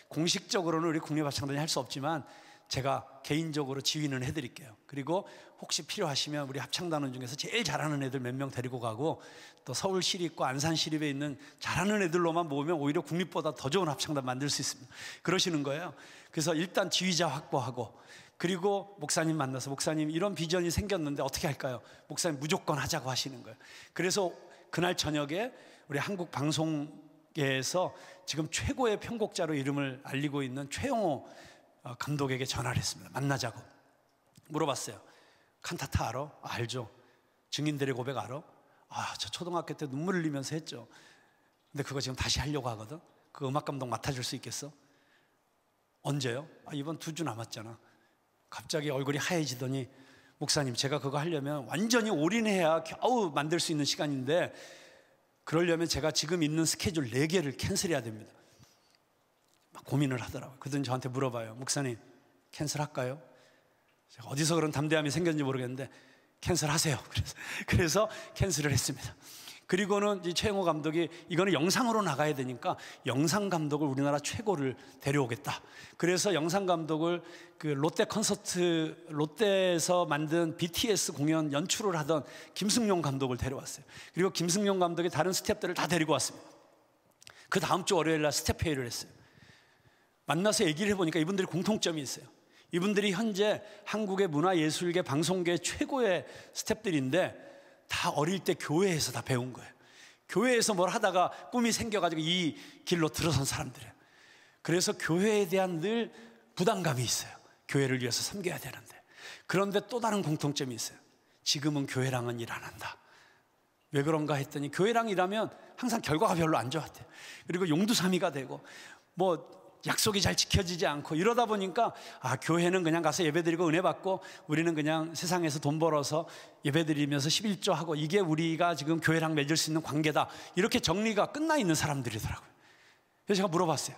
공식적으로는 우리 국립합창단이 할 수 없지만 제가 개인적으로 지휘는 해드릴게요. 그리고 혹시 필요하시면 우리 합창단원 중에서 제일 잘하는 애들 몇 명 데리고 가고 또 서울시립과 안산시립에 있는 잘하는 애들로만 모으면 오히려 국립보다 더 좋은 합창단 만들 수 있습니다. 그러시는 거예요. 그래서 일단 지휘자 확보하고 그리고 목사님 만나서 목사님 이런 비전이 생겼는데 어떻게 할까요? 목사님 무조건 하자고 하시는 거예요. 그래서 그날 저녁에 우리 한국 방송계에서 지금 최고의 편곡자로 이름을 알리고 있는 최영호 감독에게 전화를 했습니다. 만나자고 물어봤어요. 칸타타 알아? 알죠. 증인들의 고백 알아? 저 초등학교 때 눈물 흘리면서 했죠. 근데 그거 지금 다시 하려고 하거든. 그 음악 감독 맡아줄 수 있겠어? 언제요? 이번 2주 남았잖아. 갑자기 얼굴이 하얘지더니 목사님, 제가 그거 하려면 완전히 올인해야 겨우 만들 수 있는 시간인데 그러려면 제가 지금 있는 스케줄 4개를 캔슬해야 됩니다. 막 고민을 하더라고요. 그러더니 저한테 물어봐요. 목사님, 캔슬할까요? 제가 어디서 그런 담대함이 생겼는지 모르겠는데 캔슬하세요. 그래서 캔슬을 했습니다. 그리고는 이 최영호 감독이 이거는 영상으로 나가야 되니까 영상 감독을 우리나라 최고를 데려오겠다. 그래서 영상 감독을 그 롯데 콘서트, 롯데에서 만든 BTS 공연 연출을 하던 김승용 감독을 데려왔어요. 그리고 김승용 감독이 다른 스태프들을 다 데리고 왔습니다. 그 다음 주 월요일 날 스태프 회의를 했어요. 만나서 얘기를 해보니까 이분들이 공통점이 있어요. 이분들이 현재 한국의 문화예술계 방송계 최고의 스태프들인데 다 어릴 때 교회에서 다 배운 거예요. 교회에서 뭘 하다가 꿈이 생겨가지고 이 길로 들어선 사람들이에요. 그래서 교회에 대한 늘 부담감이 있어요. 교회를 위해서 섬겨야 되는데. 그런데 또 다른 공통점이 있어요. 지금은 교회랑은 일 안 한다. 왜 그런가 했더니 교회랑 일하면 항상 결과가 별로 안 좋았대요. 그리고 용두사미가 되고 뭐 약속이 잘 지켜지지 않고 이러다 보니까 교회는 그냥 가서 예배드리고 은혜 받고 우리는 그냥 세상에서 돈 벌어서 예배드리면서 11조 하고 이게 우리가 지금 교회랑 맺을 수 있는 관계다. 이렇게 정리가 끝나 있는 사람들이더라고요. 그래서 제가 물어봤어요.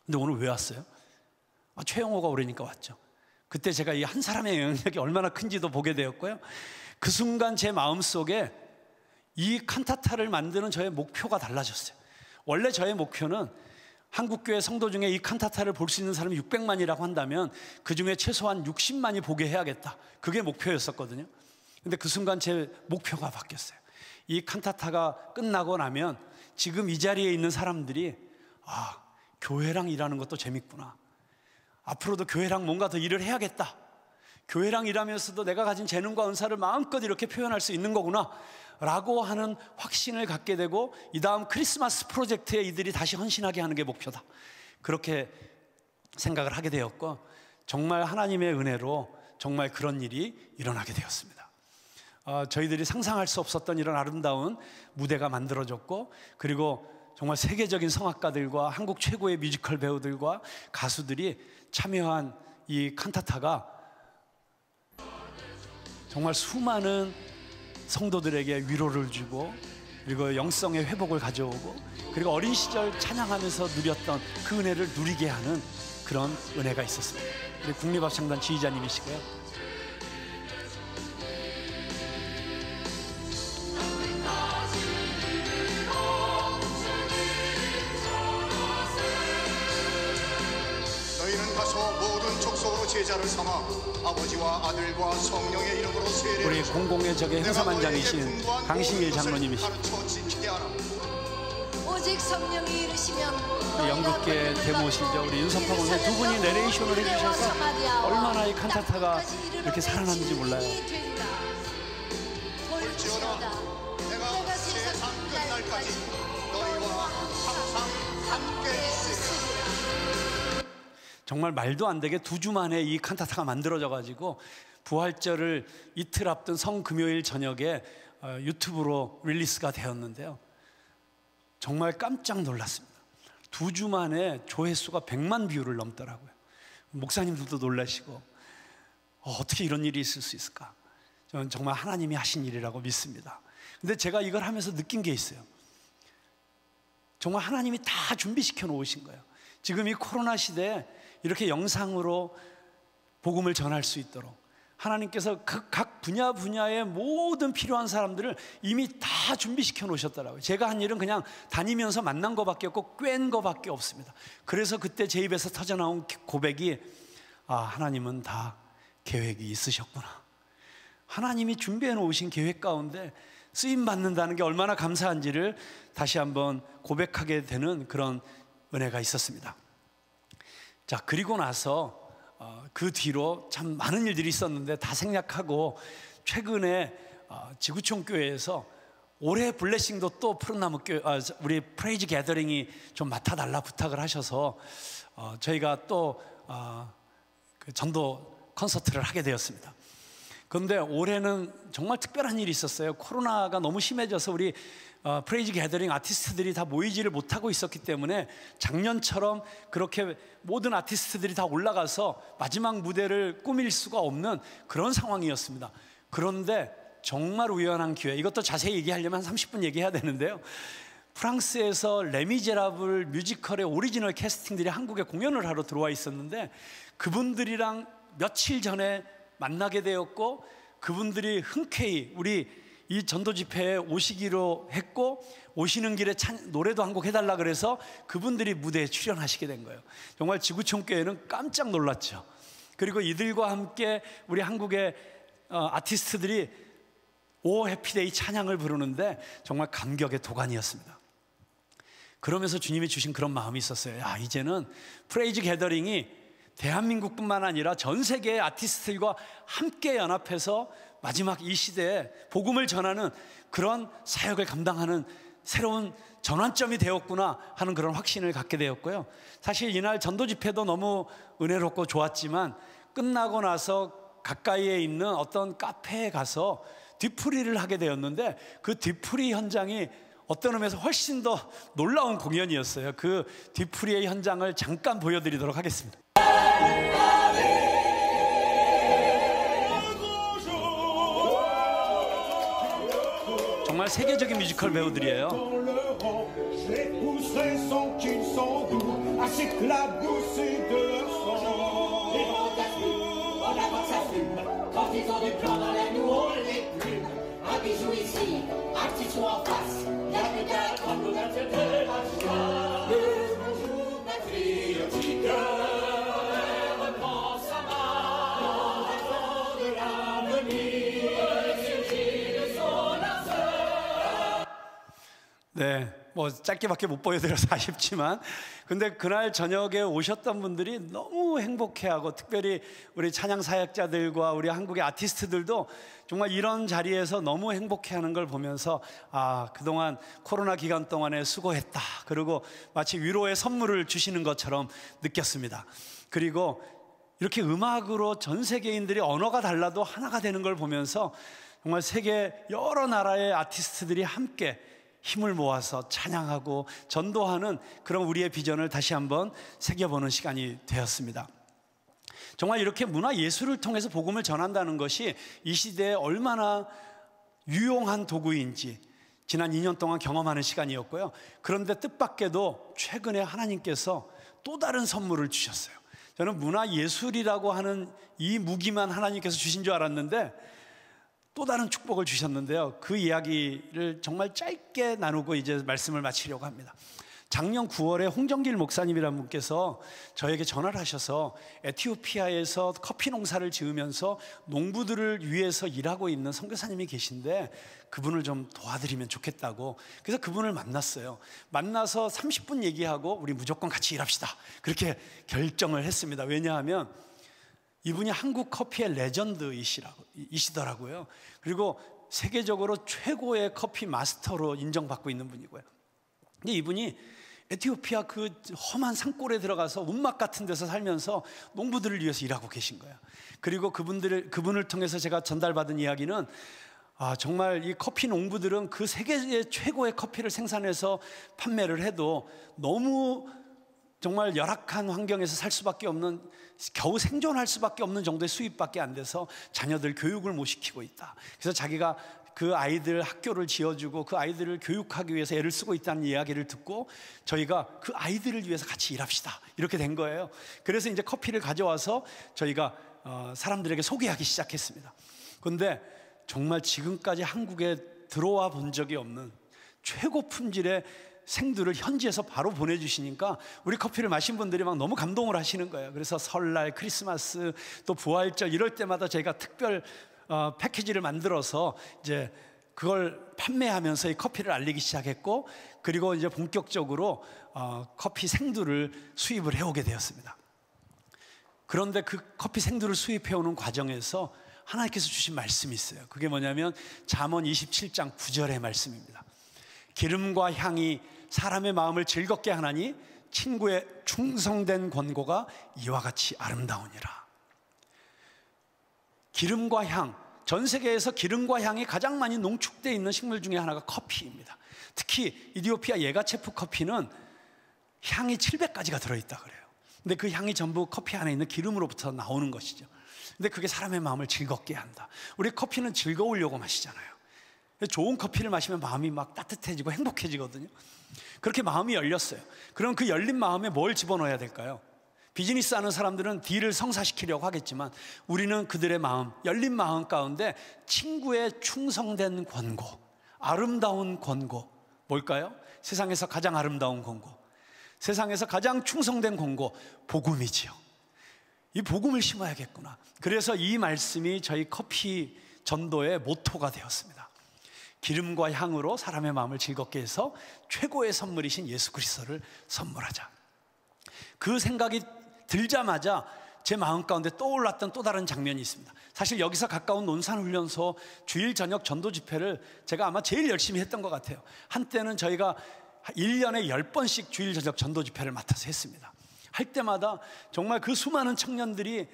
근데 오늘 왜 왔어요? 최영호가 오래니까 왔죠. 그때 제가 이 한 사람의 영향력이 얼마나 큰지도 보게 되었고요. 그 순간 제 마음속에 이 칸타타를 만드는 저의 목표가 달라졌어요. 원래 저의 목표는 한국교회 성도 중에 이 칸타타를 볼 수 있는 사람이 600만이라고 한다면 그 중에 최소한 60만이 보게 해야겠다. 그게 목표였었거든요. 근데 그 순간 제 목표가 바뀌었어요. 이 칸타타가 끝나고 나면 지금 이 자리에 있는 사람들이 교회랑 일하는 것도 재밌구나. 앞으로도 교회랑 뭔가 더 일을 해야겠다. 교회랑 일하면서도 내가 가진 재능과 은사를 마음껏 이렇게 표현할 수 있는 거구나 라고 하는 확신을 갖게 되고, 이 다음 크리스마스 프로젝트에 이들이 다시 헌신하게 하는 게 목표다, 그렇게 생각을 하게 되었고, 정말 하나님의 은혜로 정말 그런 일이 일어나게 되었습니다. 저희들이 상상할 수 없었던 이런 아름다운 무대가 만들어졌고, 그리고 정말 세계적인 성악가들과 한국 최고의 뮤지컬 배우들과 가수들이 참여한 이 칸타타가 정말 수많은 성도들에게 위로를 주고, 그리고 영성의 회복을 가져오고, 그리고 어린 시절 찬양하면서 누렸던 그 은혜를 누리게 하는 그런 은혜가 있었습니다. 우리 국립합창단 지휘자님이시고요. 너희는 가서 모든 족속으로 제자를 삼아 아버지와 아들과 성령의 이름으로 세례를 우리 공공의 적의 행사만장이신 강신일 장로님이시고, 가르쳐 지키게 하라. 오직 성령이 이르시면 연극계 데모시죠. 우리 윤석파 권사 두 분이 내레이션을 해주셔서 얼마나 이 칸타타가 이렇게 살아났는지 몰라요. 볼지어다 내가 세상 끝날까지 너희와 항상 함께 있으리라. 정말 말도 안 되게 2주 만에 이 칸타타가 만들어져 가지고 부활절을 이틀 앞둔 성금요일 저녁에 유튜브로 릴리스가 되었는데요, 정말 깜짝 놀랐습니다. 2주 만에 조회수가 100만 뷰를 넘더라고요. 목사님들도 놀라시고, 어떻게 이런 일이 있을 수 있을까? 저는 정말 하나님이 하신 일이라고 믿습니다. 근데 제가 이걸 하면서 느낀 게 있어요. 정말 하나님이 다 준비시켜 놓으신 거예요. 지금 이 코로나 시대에 이렇게 영상으로 복음을 전할 수 있도록 하나님께서 각 분야의 모든 필요한 사람들을 이미 다 준비시켜 놓으셨더라고요. 제가 한 일은 그냥 다니면서 만난 거밖에 없고 꿰는 거밖에 없습니다. 그래서 그때 제 입에서 터져나온 고백이, 하나님은 다 계획이 있으셨구나. 하나님이 준비해 놓으신 계획 가운데 쓰임 받는다는 게 얼마나 감사한지를 다시 한번 고백하게 되는 그런 은혜가 있었습니다. 자, 그리고 나서 그 뒤로 참 많은 일들이 있었는데 다 생략하고, 최근에 지구촌 교회에서 올해 블레싱도 또 푸른나무 교회, 우리 프레이즈 게더링이 좀 맡아달라 부탁을 하셔서 저희가 또 그 전도 콘서트를 하게 되었습니다. 그런데 올해는 정말 특별한 일이 있었어요. 코로나가 너무 심해져서 우리 프레이즈 게더링 아티스트들이 다 모이지를 못하고 있었기 때문에 작년처럼 그렇게 모든 아티스트들이 다 올라가서 마지막 무대를 꾸밀 수가 없는 그런 상황이었습니다. 그런데 정말 우연한 기회, 이것도 자세히 얘기하려면 한 30분 얘기해야 되는데요, 프랑스에서 레미제라블 뮤지컬의 오리지널 캐스팅들이 한국에 공연을 하러 들어와 있었는데, 그분들이랑 며칠 전에 만나게 되었고, 그분들이 흔쾌히 우리 이 전도 집회에 오시기로 했고, 오시는 길에 노래도 한 곡 해달라 그래서 그분들이 무대에 출연하시게 된 거예요. 정말 지구촌 교회는 깜짝 놀랐죠. 그리고 이들과 함께 우리 한국의 아티스트들이 오 해피데이 찬양을 부르는데 정말 감격의 도가니였습니다. 그러면서 주님이 주신 그런 마음이 있었어요. 이제는 프레이즈 게더링이 대한민국뿐만 아니라 전 세계의 아티스트들과 함께 연합해서 마지막 이 시대에 복음을 전하는 그런 사역을 감당하는 새로운 전환점이 되었구나 하는 그런 확신을 갖게 되었고요. 사실 이날 전도 집회도 너무 은혜롭고 좋았지만, 끝나고 나서 가까이에 있는 어떤 카페에 가서 뒤풀이를 하게 되었는데, 그 뒤풀이 현장이 어떤 의미에서 훨씬 더 놀라운 공연이었어요. 그 뒤풀이의 현장을 잠깐 보여드리도록 하겠습니다. 정말 세계적인 뮤지컬 배우들이에요. 네, 뭐 짧게밖에 못 보여드려서 아쉽지만, 근데 그날 저녁에 오셨던 분들이 너무 행복해하고, 특별히 우리 찬양 사역자들과 우리 한국의 아티스트들도 정말 이런 자리에서 너무 행복해하는 걸 보면서 그동안 코로나 기간 동안에 수고했다, 그리고 마치 위로의 선물을 주시는 것처럼 느꼈습니다. 그리고 이렇게 음악으로 전 세계인들이 언어가 달라도 하나가 되는 걸 보면서 정말 세계 여러 나라의 아티스트들이 함께 힘을 모아서 찬양하고 전도하는 그런 우리의 비전을 다시 한번 새겨보는 시간이 되었습니다. 정말 이렇게 문화 예술을 통해서 복음을 전한다는 것이 이 시대에 얼마나 유용한 도구인지 지난 2년 동안 경험하는 시간이었고요. 그런데 뜻밖에도 최근에 하나님께서 또 다른 선물을 주셨어요. 저는 문화 예술이라고 하는 이 무기만 하나님께서 주신 줄 알았는데 또 다른 축복을 주셨는데요. 그 이야기를 정말 짧게 나누고 이제 말씀을 마치려고 합니다. 작년 9월에 홍정길 목사님이라는 분께서 저에게 전화를 하셔서 에티오피아에서 커피 농사를 지으면서 농부들을 위해서 일하고 있는 선교사님이 계신데 그분을 좀 도와드리면 좋겠다고, 그래서 그분을 만났어요. 만나서 30분 얘기하고 우리 무조건 같이 일합시다, 그렇게 결정을 했습니다. 왜냐하면 이분이 한국 커피의 레전드이시더라고요. 그리고 세계적으로 최고의 커피 마스터로 인정받고 있는 분이고요. 근데 이분이 에티오피아 그 험한 산골에 들어가서 운막 같은 데서 살면서 농부들을 위해서 일하고 계신 거예요. 그리고 그분을 통해서 제가 전달받은 이야기는 정말 이 커피 농부들은 그 세계의 최고의 커피를 생산해서 판매를 해도 너무 정말 열악한 환경에서 살 수밖에 없는, 겨우 생존할 수밖에 없는 정도의 수입밖에 안 돼서 자녀들 교육을 못 시키고 있다. 그래서 자기가 그 아이들 학교를 지어주고 그 아이들을 교육하기 위해서 애를 쓰고 있다는 이야기를 듣고 저희가 그 아이들을 위해서 같이 일합시다, 이렇게 된 거예요. 그래서 이제 커피를 가져와서 저희가 사람들에게 소개하기 시작했습니다. 그런데 정말 지금까지 한국에 들어와 본 적이 없는 최고 품질의 생두를 현지에서 바로 보내주시니까 우리 커피를 마신 분들이 막 너무 감동을 하시는 거예요. 그래서 설날, 크리스마스, 또 부활절 이럴 때마다 저희가 특별 패키지를 만들어서 이제 그걸 판매하면서 이 커피를 알리기 시작했고, 그리고 이제 본격적으로 커피 생두를 수입을 해오게 되었습니다. 그런데 그 커피 생두를 수입해오는 과정에서 하나님께서 주신 말씀이 있어요. 그게 뭐냐면 잠언 27장 9절의 말씀입니다. 기름과 향이 사람의 마음을 즐겁게 하나니 친구의 충성된 권고가 이와 같이 아름다우니라. 기름과 향, 전 세계에서 기름과 향이 가장 많이 농축되어 있는 식물 중에 하나가 커피입니다. 특히 이디오피아 예가체프 커피는 향이 700가지가 들어있다 그래요. 근데 그 향이 전부 커피 안에 있는 기름으로부터 나오는 것이죠. 근데 그게 사람의 마음을 즐겁게 한다. 우리 커피는 즐거우려고 마시잖아요. 좋은 커피를 마시면 마음이 막 따뜻해지고 행복해지거든요. 그렇게 마음이 열렸어요. 그럼 그 열린 마음에 뭘 집어넣어야 될까요? 비즈니스 하는 사람들은 딜을 성사시키려고 하겠지만 우리는 그들의 마음, 열린 마음 가운데 친구의 충성된 권고, 아름다운 권고, 뭘까요? 세상에서 가장 아름다운 권고, 세상에서 가장 충성된 권고, 복음이지요. 이 복음을 심어야겠구나. 그래서 이 말씀이 저희 커피 전도의 모토가 되었습니다. 기름과 향으로 사람의 마음을 즐겁게 해서 최고의 선물이신 예수 그리스도를 선물하자. 그 생각이 들자마자 제 마음 가운데 떠올랐던 또 다른 장면이 있습니다. 사실 여기서 가까운 논산훈련소 주일 저녁 전도 집회를 제가 아마 제일 열심히 했던 것 같아요. 한때는 저희가 1년에 10번씩 주일 저녁 전도 집회를 맡아서 했습니다. 할 때마다 정말 그 수많은 청년들이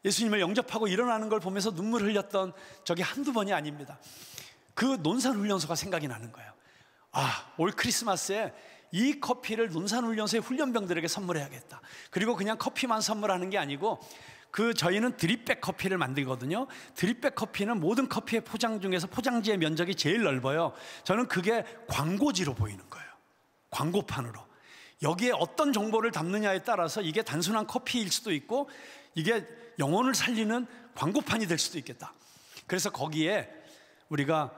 예수님을 영접하고 일어나는 걸 보면서 눈물 흘렸던 적이 한두 번이 아닙니다. 그 논산훈련소가 생각이 나는 거예요. 올 크리스마스에 이 커피를 논산훈련소의 훈련병들에게 선물해야겠다. 그리고 그냥 커피만 선물하는 게 아니고 저희는 드립백 커피를 만들거든요. 드립백 커피는 모든 커피의 포장 중에서 포장지의 면적이 제일 넓어요. 저는 그게 광고지로 보이는 거예요. 광고판으로. 여기에 어떤 정보를 담느냐에 따라서 이게 단순한 커피일 수도 있고 이게 영혼을 살리는 광고판이 될 수도 있겠다. 그래서 거기에 우리가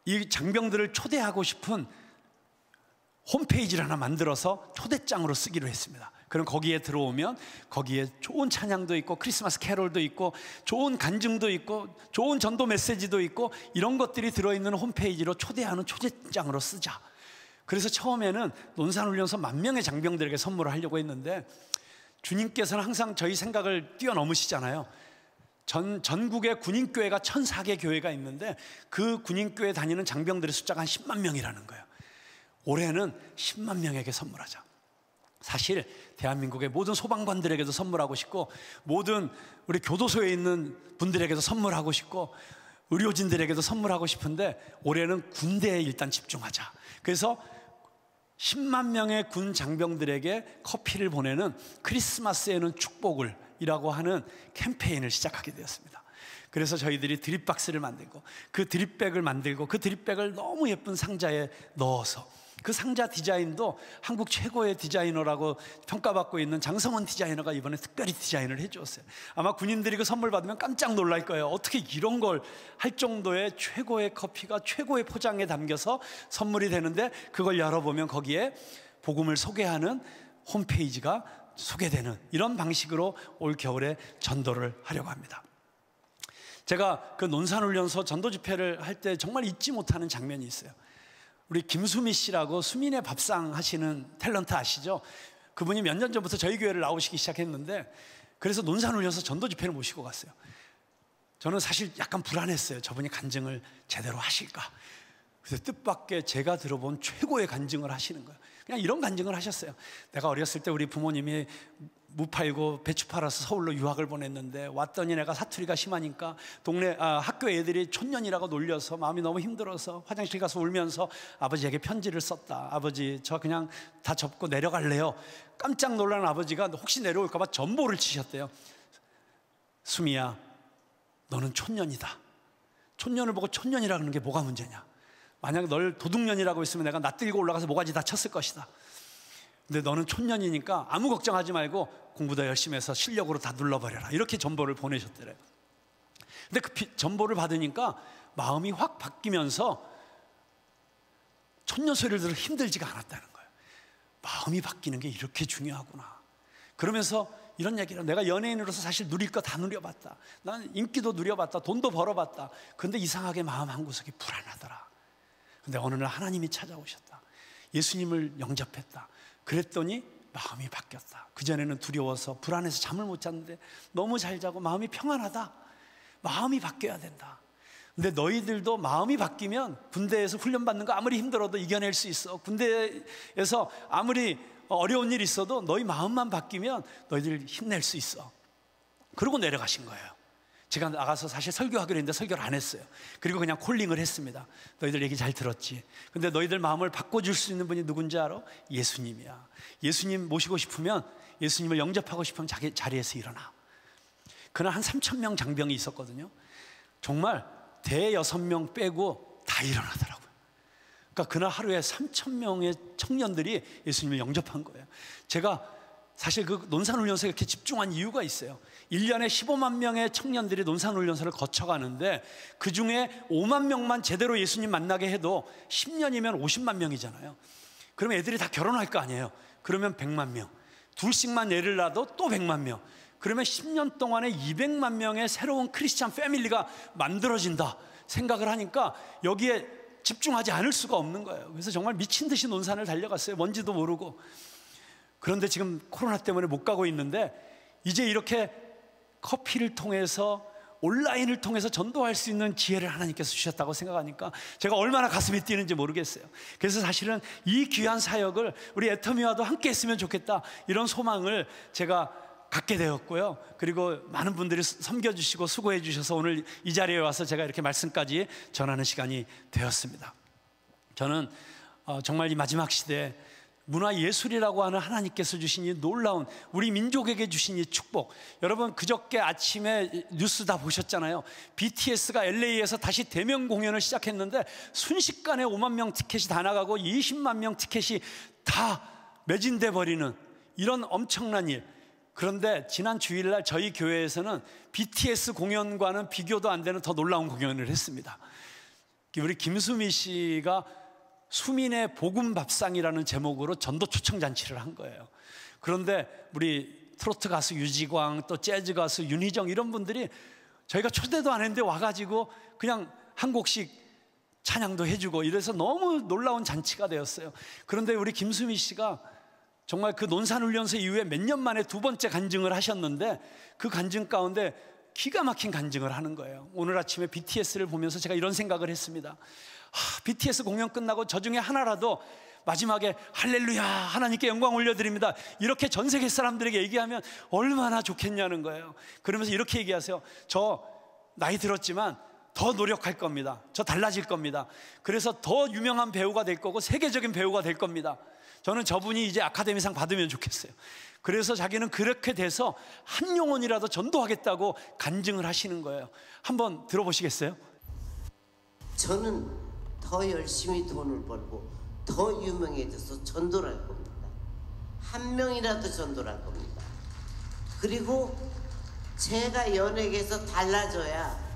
이 장병들을 초대하고 싶은 홈페이지를 하나 만들어서 초대장으로 쓰기로 했습니다. 그럼 거기에 들어오면 거기에 좋은 찬양도 있고 크리스마스 캐롤도 있고 좋은 간증도 있고 좋은 전도 메시지도 있고 이런 것들이 들어있는 홈페이지로 초대하는 초대장으로 쓰자. 그래서 처음에는 논산훈련소 10,000명의 장병들에게 선물을 하려고 했는데 주님께서는 항상 저희 생각을 뛰어넘으시잖아요. 전국에 군인교회가 1,004개 교회가 있는데 그 군인교회 다니는 장병들의 숫자가 한 10만 명이라는 거예요. 올해는 10만 명에게 선물하자. 사실 대한민국의 모든 소방관들에게도 선물하고 싶고, 모든 우리 교도소에 있는 분들에게도 선물하고 싶고, 의료진들에게도 선물하고 싶은데 올해는 군대에 일단 집중하자. 그래서 10만 명의 군 장병들에게 커피를 보내는 크리스마스에는 축복을 이라고 하는 캠페인을 시작하게 되었습니다. 그래서 저희들이 드립박스를 만들고 그 드립백을 만들고 그 드립백을 너무 예쁜 상자에 넣어서, 그 상자 디자인도 한국 최고의 디자이너라고 평가받고 있는 장성원 디자이너가 이번에 특별히 디자인을 해주었어요. 아마 군인들이 그 선물 받으면 깜짝 놀랄 거예요. 어떻게 이런 걸 할 정도의 최고의 커피가 최고의 포장에 담겨서 선물이 되는데, 그걸 열어보면 거기에 복음을 소개하는 홈페이지가 소개되는 이런 방식으로 올 겨울에 전도를 하려고 합니다. 제가 그 논산훈련소 전도 집회를 할 때 정말 잊지 못하는 장면이 있어요. 우리 김수미 씨라고 수민의 밥상 하시는 탤런트 아시죠? 그분이 몇 년 전부터 저희 교회를 나오시기 시작했는데, 그래서 논산훈련소 전도 집회를 모시고 갔어요. 저는 사실 약간 불안했어요. 저분이 간증을 제대로 하실까? 그래서 뜻밖의 제가 들어본 최고의 간증을 하시는 거예요. 그냥 이런 간증을 하셨어요. 내가 어렸을 때 우리 부모님이 무 팔고 배추 팔아서 서울로 유학을 보냈는데, 왔더니 내가 사투리가 심하니까 동네 학교 애들이 촌년이라고 놀려서 마음이 너무 힘들어서 화장실 가서 울면서 아버지에게 편지를 썼다. 아버지, 저 그냥 다 접고 내려갈래요. 깜짝 놀란 아버지가 혹시 내려올까 봐 전보를 치셨대요. 수미야, 너는 촌년이다. 촌년을 보고 촌년이라 그러는 게 뭐가 문제냐? 만약 널 도둑년이라고 했으면 내가 낯들고 올라가서 모가지 다 쳤을 것이다. 근데 너는 촌년이니까 아무 걱정하지 말고 공부 더 열심히 해서 실력으로 다 눌러버려라. 이렇게 전보를 보내셨더래요. 근데 그 전보를 받으니까 마음이 확 바뀌면서 촌년 소리를 들어 힘들지가 않았다는 거예요. 마음이 바뀌는 게 이렇게 중요하구나. 그러면서 이런 얘기를, 내가 연예인으로서 사실 누릴 거 다 누려봤다. 난 인기도 누려봤다. 돈도 벌어봤다. 근데 이상하게 마음 한구석이 불안하더라. 근데 어느 날 하나님이 찾아오셨다. 예수님을 영접했다. 그랬더니 마음이 바뀌었다. 그전에는 두려워서 불안해서 잠을 못 잤는데 너무 잘 자고 마음이 평안하다. 마음이 바뀌어야 된다. 근데 너희들도 마음이 바뀌면 군대에서 훈련받는 거 아무리 힘들어도 이겨낼 수 있어. 군대에서 아무리 어려운 일 있어도 너희 마음만 바뀌면 너희들 힘낼 수 있어. 그러고 내려가신 거예요. 제가 나가서 사실 설교하기로 했는데 설교를 안 했어요. 그리고 그냥 콜링을 했습니다. 너희들 얘기 잘 들었지? 근데 너희들 마음을 바꿔줄 수 있는 분이 누군지 알아? 예수님이야. 예수님 모시고 싶으면, 예수님을 영접하고 싶으면 자기 자리에서 일어나. 그날 한 3,000명 장병이 있었거든요. 정말 대 6명 빼고 다 일어나더라고요. 그러니까 그날 하루에 3,000명의 청년들이 예수님을 영접한 거예요. 제가 사실 그 논산훈련소에 이렇게 집중한 이유가 있어요. 1년에 15만 명의 청년들이 논산훈련소를 거쳐가는데 그 중에 5만 명만 제대로 예수님 만나게 해도 10년이면 50만 명이잖아요. 그러면 애들이 다 결혼할 거 아니에요. 그러면 100만 명. 둘씩만 애를 낳아도 또 100만 명. 그러면 10년 동안에 200만 명의 새로운 크리스찬 패밀리가 만들어진다 생각을 하니까 여기에 집중하지 않을 수가 없는 거예요. 그래서 정말 미친 듯이 논산을 달려갔어요. 뭔지도 모르고. 그런데 지금 코로나 때문에 못 가고 있는데, 이제 이렇게 커피를 통해서, 온라인을 통해서 전도할 수 있는 지혜를 하나님께서 주셨다고 생각하니까 제가 얼마나 가슴이 뛰는지 모르겠어요. 그래서 사실은 이 귀한 사역을 우리 애터미와도 함께 했으면 좋겠다, 이런 소망을 제가 갖게 되었고요. 그리고 많은 분들이 섬겨주시고 수고해 주셔서 오늘 이 자리에 와서 제가 이렇게 말씀까지 전하는 시간이 되었습니다. 저는 정말 이 마지막 시대에 문화예술이라고 하는 하나님께서 주신 이 놀라운, 우리 민족에게 주신 이 축복, 여러분 그저께 아침에 뉴스 다 보셨잖아요. BTS가 LA에서 다시 대면 공연을 시작했는데 순식간에 5만 명 티켓이 다 나가고 20만 명 티켓이 다 매진돼 버리는 이런 엄청난 일. 그런데 지난 주일날 저희 교회에서는 BTS 공연과는 비교도 안 되는 더 놀라운 공연을 했습니다. 우리 김수미 씨가 수민의 복음 밥상이라는 제목으로 전도 초청 잔치를 한 거예요. 그런데 우리 트로트 가수 유지광, 또 재즈 가수 윤희정, 이런 분들이 저희가 초대도 안 했는데 와가지고 그냥 한 곡씩 찬양도 해주고 이래서 너무 놀라운 잔치가 되었어요. 그런데 우리 김수미 씨가 정말 그 논산훈련소 이후에 몇 년 만에 두 번째 간증을 하셨는데 그 간증 가운데 기가 막힌 간증을 하는 거예요. 오늘 아침에 BTS를 보면서 제가 이런 생각을 했습니다. BTS 공연 끝나고 저 중에 하나라도 마지막에 할렐루야 하나님께 영광 올려드립니다 이렇게 전 세계 사람들에게 얘기하면 얼마나 좋겠냐는 거예요. 그러면서 이렇게 얘기하세요. 저 나이 들었지만 더 노력할 겁니다. 저 달라질 겁니다. 그래서 더 유명한 배우가 될 거고 세계적인 배우가 될 겁니다. 저는 저분이 이제 아카데미상 받으면 좋겠어요. 그래서 자기는 그렇게 돼서 한 영혼이라도 전도하겠다고 간증을 하시는 거예요. 한번 들어보시겠어요? 저는 더 열심히 돈을 벌고 더 유명해져서 전도를 할 겁니다. 한 명이라도 전도를 할 겁니다. 그리고 제가 연예계에서 달라져야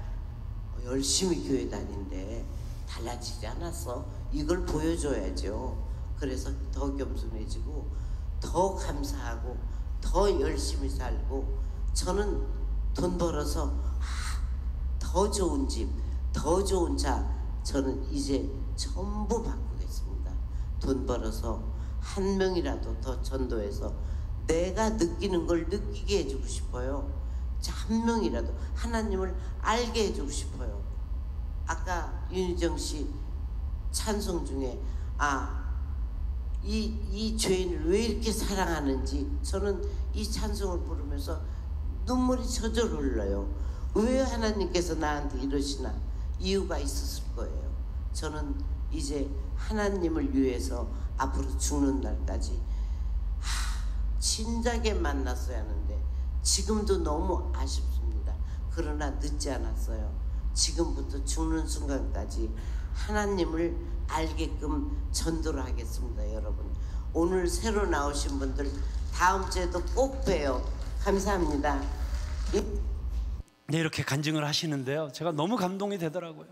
열심히 교회 다니는데 달라지지 않았어. 이걸 보여줘야죠. 그래서 더 겸손해지고 더 감사하고 더 열심히 살고 저는 돈 벌어서 더 좋은 집, 더 좋은 차 저는 이제 전부 바꾸겠습니다. 돈 벌어서 한 명이라도 더 전도해서 내가 느끼는 걸 느끼게 해주고 싶어요. 한 명이라도 하나님을 알게 해주고 싶어요. 아까 윤희정 씨 찬송 중에 이 죄인을 왜 이렇게 사랑하는지 저는 이 찬송을 부르면서 눈물이 저절로 흘러요. 왜 하나님께서 나한테 이러시나 이유가 있었을 거예요. 저는 이제 하나님을 위해서 앞으로 죽는 날까지 진작에 만났어야 하는데 지금도 너무 아쉽습니다. 그러나 늦지 않았어요. 지금부터 죽는 순간까지 하나님을 알게끔 전도를 하겠습니다. 여러분 오늘 새로 나오신 분들 다음 주에도 꼭 봬요. 감사합니다. 네, 이렇게 간증을 하시는데요. 제가 너무 감동이 되더라고요.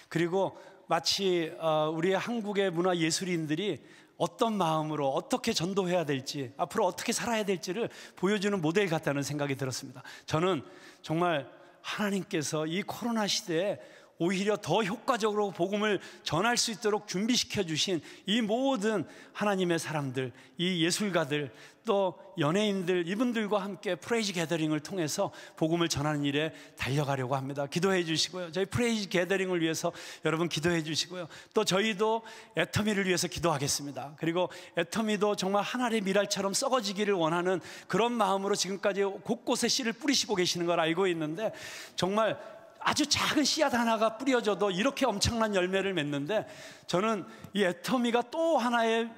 그리고 마치 우리 한국의 문화 예술인들이 어떤 마음으로 어떻게 전도해야 될지 앞으로 어떻게 살아야 될지를 보여주는 모델 같다는 생각이 들었습니다. 저는 정말 하나님께서 이 코로나 시대에 오히려 더 효과적으로 복음을 전할 수 있도록 준비시켜 주신 이 모든 하나님의 사람들, 이 예술가들, 또 연예인들, 이분들과 함께 프레이즈 게더링을 통해서 복음을 전하는 일에 달려가려고 합니다. 기도해 주시고요. 저희 프레이즈 게더링을 위해서 여러분 기도해 주시고요. 또 저희도 애터미를 위해서 기도하겠습니다. 그리고 애터미도 정말 하늘의 미랄처럼 썩어지기를 원하는 그런 마음으로 지금까지 곳곳에 씨를 뿌리시고 계시는 걸 알고 있는데 정말 아주 작은 씨앗 하나가 뿌려져도 이렇게 엄청난 열매를 맺는데 저는 이 애터미가 또 하나의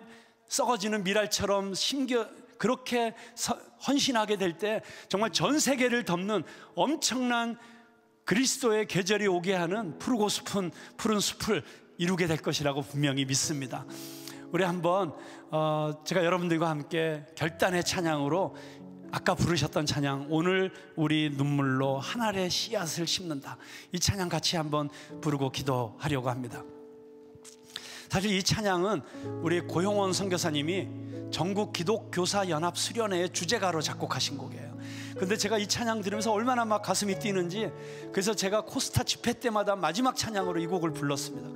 썩어지는 미랄처럼 그렇게 헌신하게 될 때 정말 전 세계를 덮는 엄청난 그리스도의 계절이 오게 하는 푸르고 싶은 푸른 숲을 이루게 될 것이라고 분명히 믿습니다. 우리 한번 제가 여러분들과 함께 결단의 찬양으로 아까 부르셨던 찬양 오늘 우리 눈물로 한 알의 씨앗을 심는다 이 찬양 같이 한번 부르고 기도하려고 합니다. 사실 이 찬양은 우리 고용원 선교사님이 전국 기독교사연합 수련회의 주제가로 작곡하신 곡이에요. 근데 제가 이 찬양 들으면서 얼마나 막 가슴이 뛰는지 그래서 제가 코스타 집회 때마다 마지막 찬양으로 이 곡을 불렀습니다.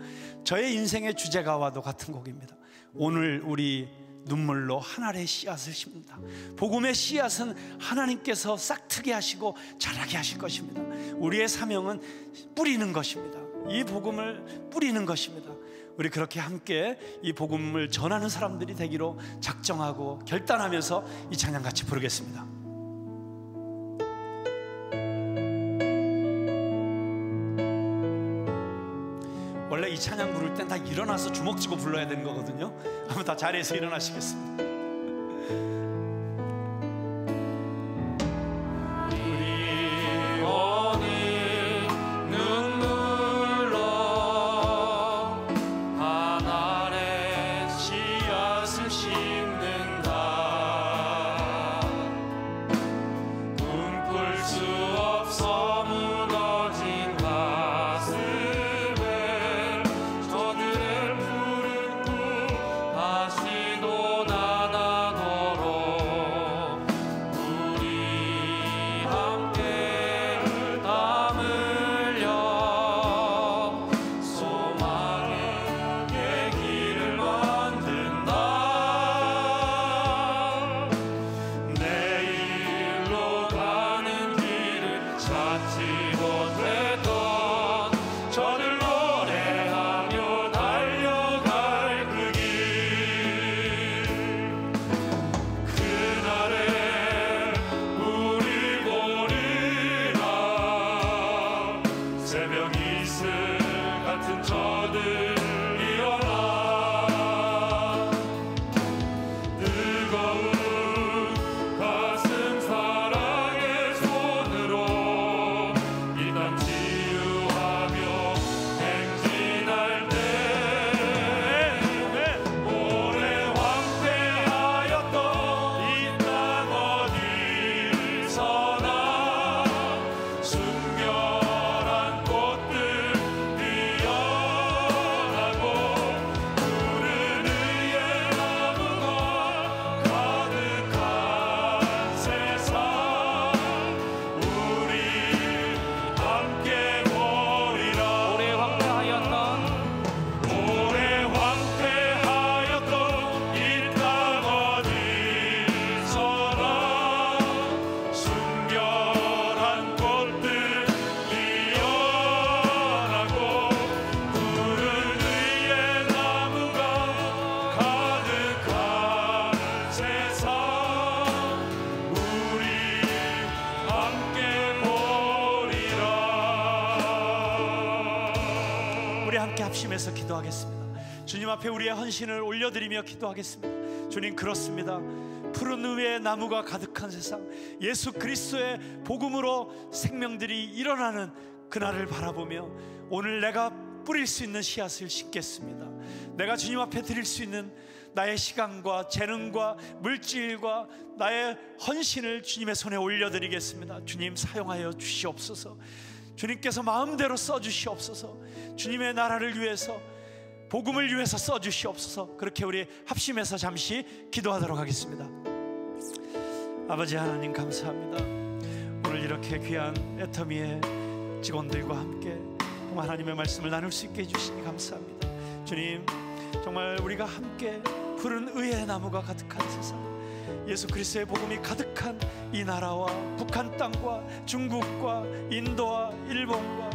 저의 인생의 주제가와도 같은 곡입니다. 오늘 우리 눈물로 한 알의 씨앗을 심는다. 복음의 씨앗은 하나님께서 싹트게 하시고 자라게 하실 것입니다. 우리의 사명은 뿌리는 것입니다. 이 복음을 뿌리는 것입니다. 우리 그렇게 함께 이 복음을 전하는 사람들이 되기로 작정하고 결단하면서 이 찬양 같이 부르겠습니다. 원래 이 찬양 부를 땐 다 일어나서 주먹 쥐고 불러야 되는 거거든요. 한번 다 자리에서 일어나시겠습니다. 다시도 나 합심해서 기도하겠습니다. 주님 앞에 우리의 헌신을 올려드리며 기도하겠습니다. 주님, 그렇습니다. 푸른 의의 나무가 가득한 세상, 예수 그리스도의 복음으로 생명들이 일어나는 그날을 바라보며 오늘 내가 뿌릴 수 있는 씨앗을 심겠습니다. 내가 주님 앞에 드릴 수 있는 나의 시간과 재능과 물질과 나의 헌신을 주님의 손에 올려드리겠습니다. 주님, 사용하여 주시옵소서. 주님께서 마음대로 써주시옵소서. 주님의 나라를 위해서, 복음을 위해서 써주시옵소서. 그렇게 우리 합심해서 잠시 기도하도록 하겠습니다. 아버지 하나님, 감사합니다. 오늘 이렇게 귀한 애터미의 직원들과 함께 하나님의 말씀을 나눌 수 있게 해주시니 감사합니다. 주님, 정말 우리가 함께 푸른 의의 나무가 가득한 세상, 예수 그리스도의 복음이 가득한 이 나라와 북한 땅과 중국과 인도와 일본과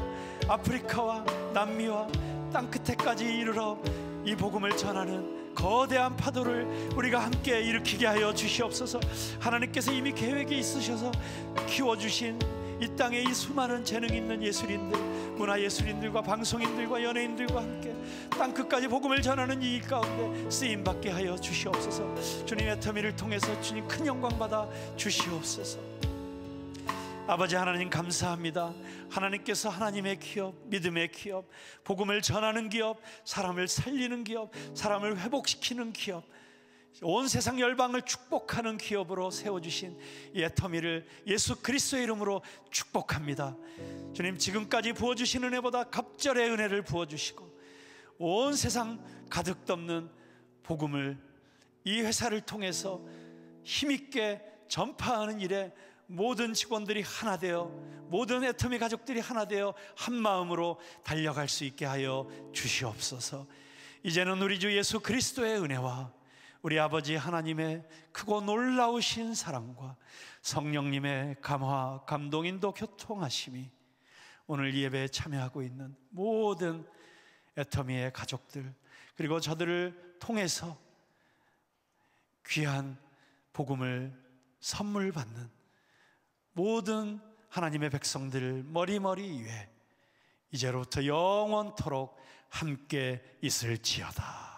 아프리카와 남미와 땅끝에까지 이르러 이 복음을 전하는 거대한 파도를 우리가 함께 일으키게 하여 주시옵소서. 하나님께서 이미 계획이 있으셔서 키워주신 이 땅에 이 수많은 재능 있는 예술인들, 문화예술인들과 방송인들과 연예인들과 함께 땅끝까지 복음을 전하는 이 가운데 쓰임받게 하여 주시옵소서. 주님의 터미를 통해서 주님 큰 영광 받아 주시옵소서. 아버지 하나님, 감사합니다. 하나님께서 하나님의 기업, 믿음의 기업, 복음을 전하는 기업, 사람을 살리는 기업, 사람을 회복시키는 기업, 온 세상 열방을 축복하는 기업으로 세워주신 이 애터미를 예수 그리스도의 이름으로 축복합니다. 주님, 지금까지 부어주신 은혜보다 갑절의 은혜를 부어주시고 온 세상 가득 덮는 복음을 이 회사를 통해서 힘있게 전파하는 일에 모든 직원들이 하나 되어, 모든 애터미 가족들이 하나 되어 한 마음으로 달려갈 수 있게 하여 주시옵소서. 이제는 우리 주 예수 그리스도의 은혜와 우리 아버지 하나님의 크고 놀라우신 사랑과 성령님의 감화, 감동, 인도, 교통하심이 오늘 이 예배에 참여하고 있는 모든 애터미의 가족들, 그리고 저들을 통해서 귀한 복음을 선물 받는 모든 하나님의 백성들 머리머리 위에 이제로부터 영원토록 함께 있을지어다.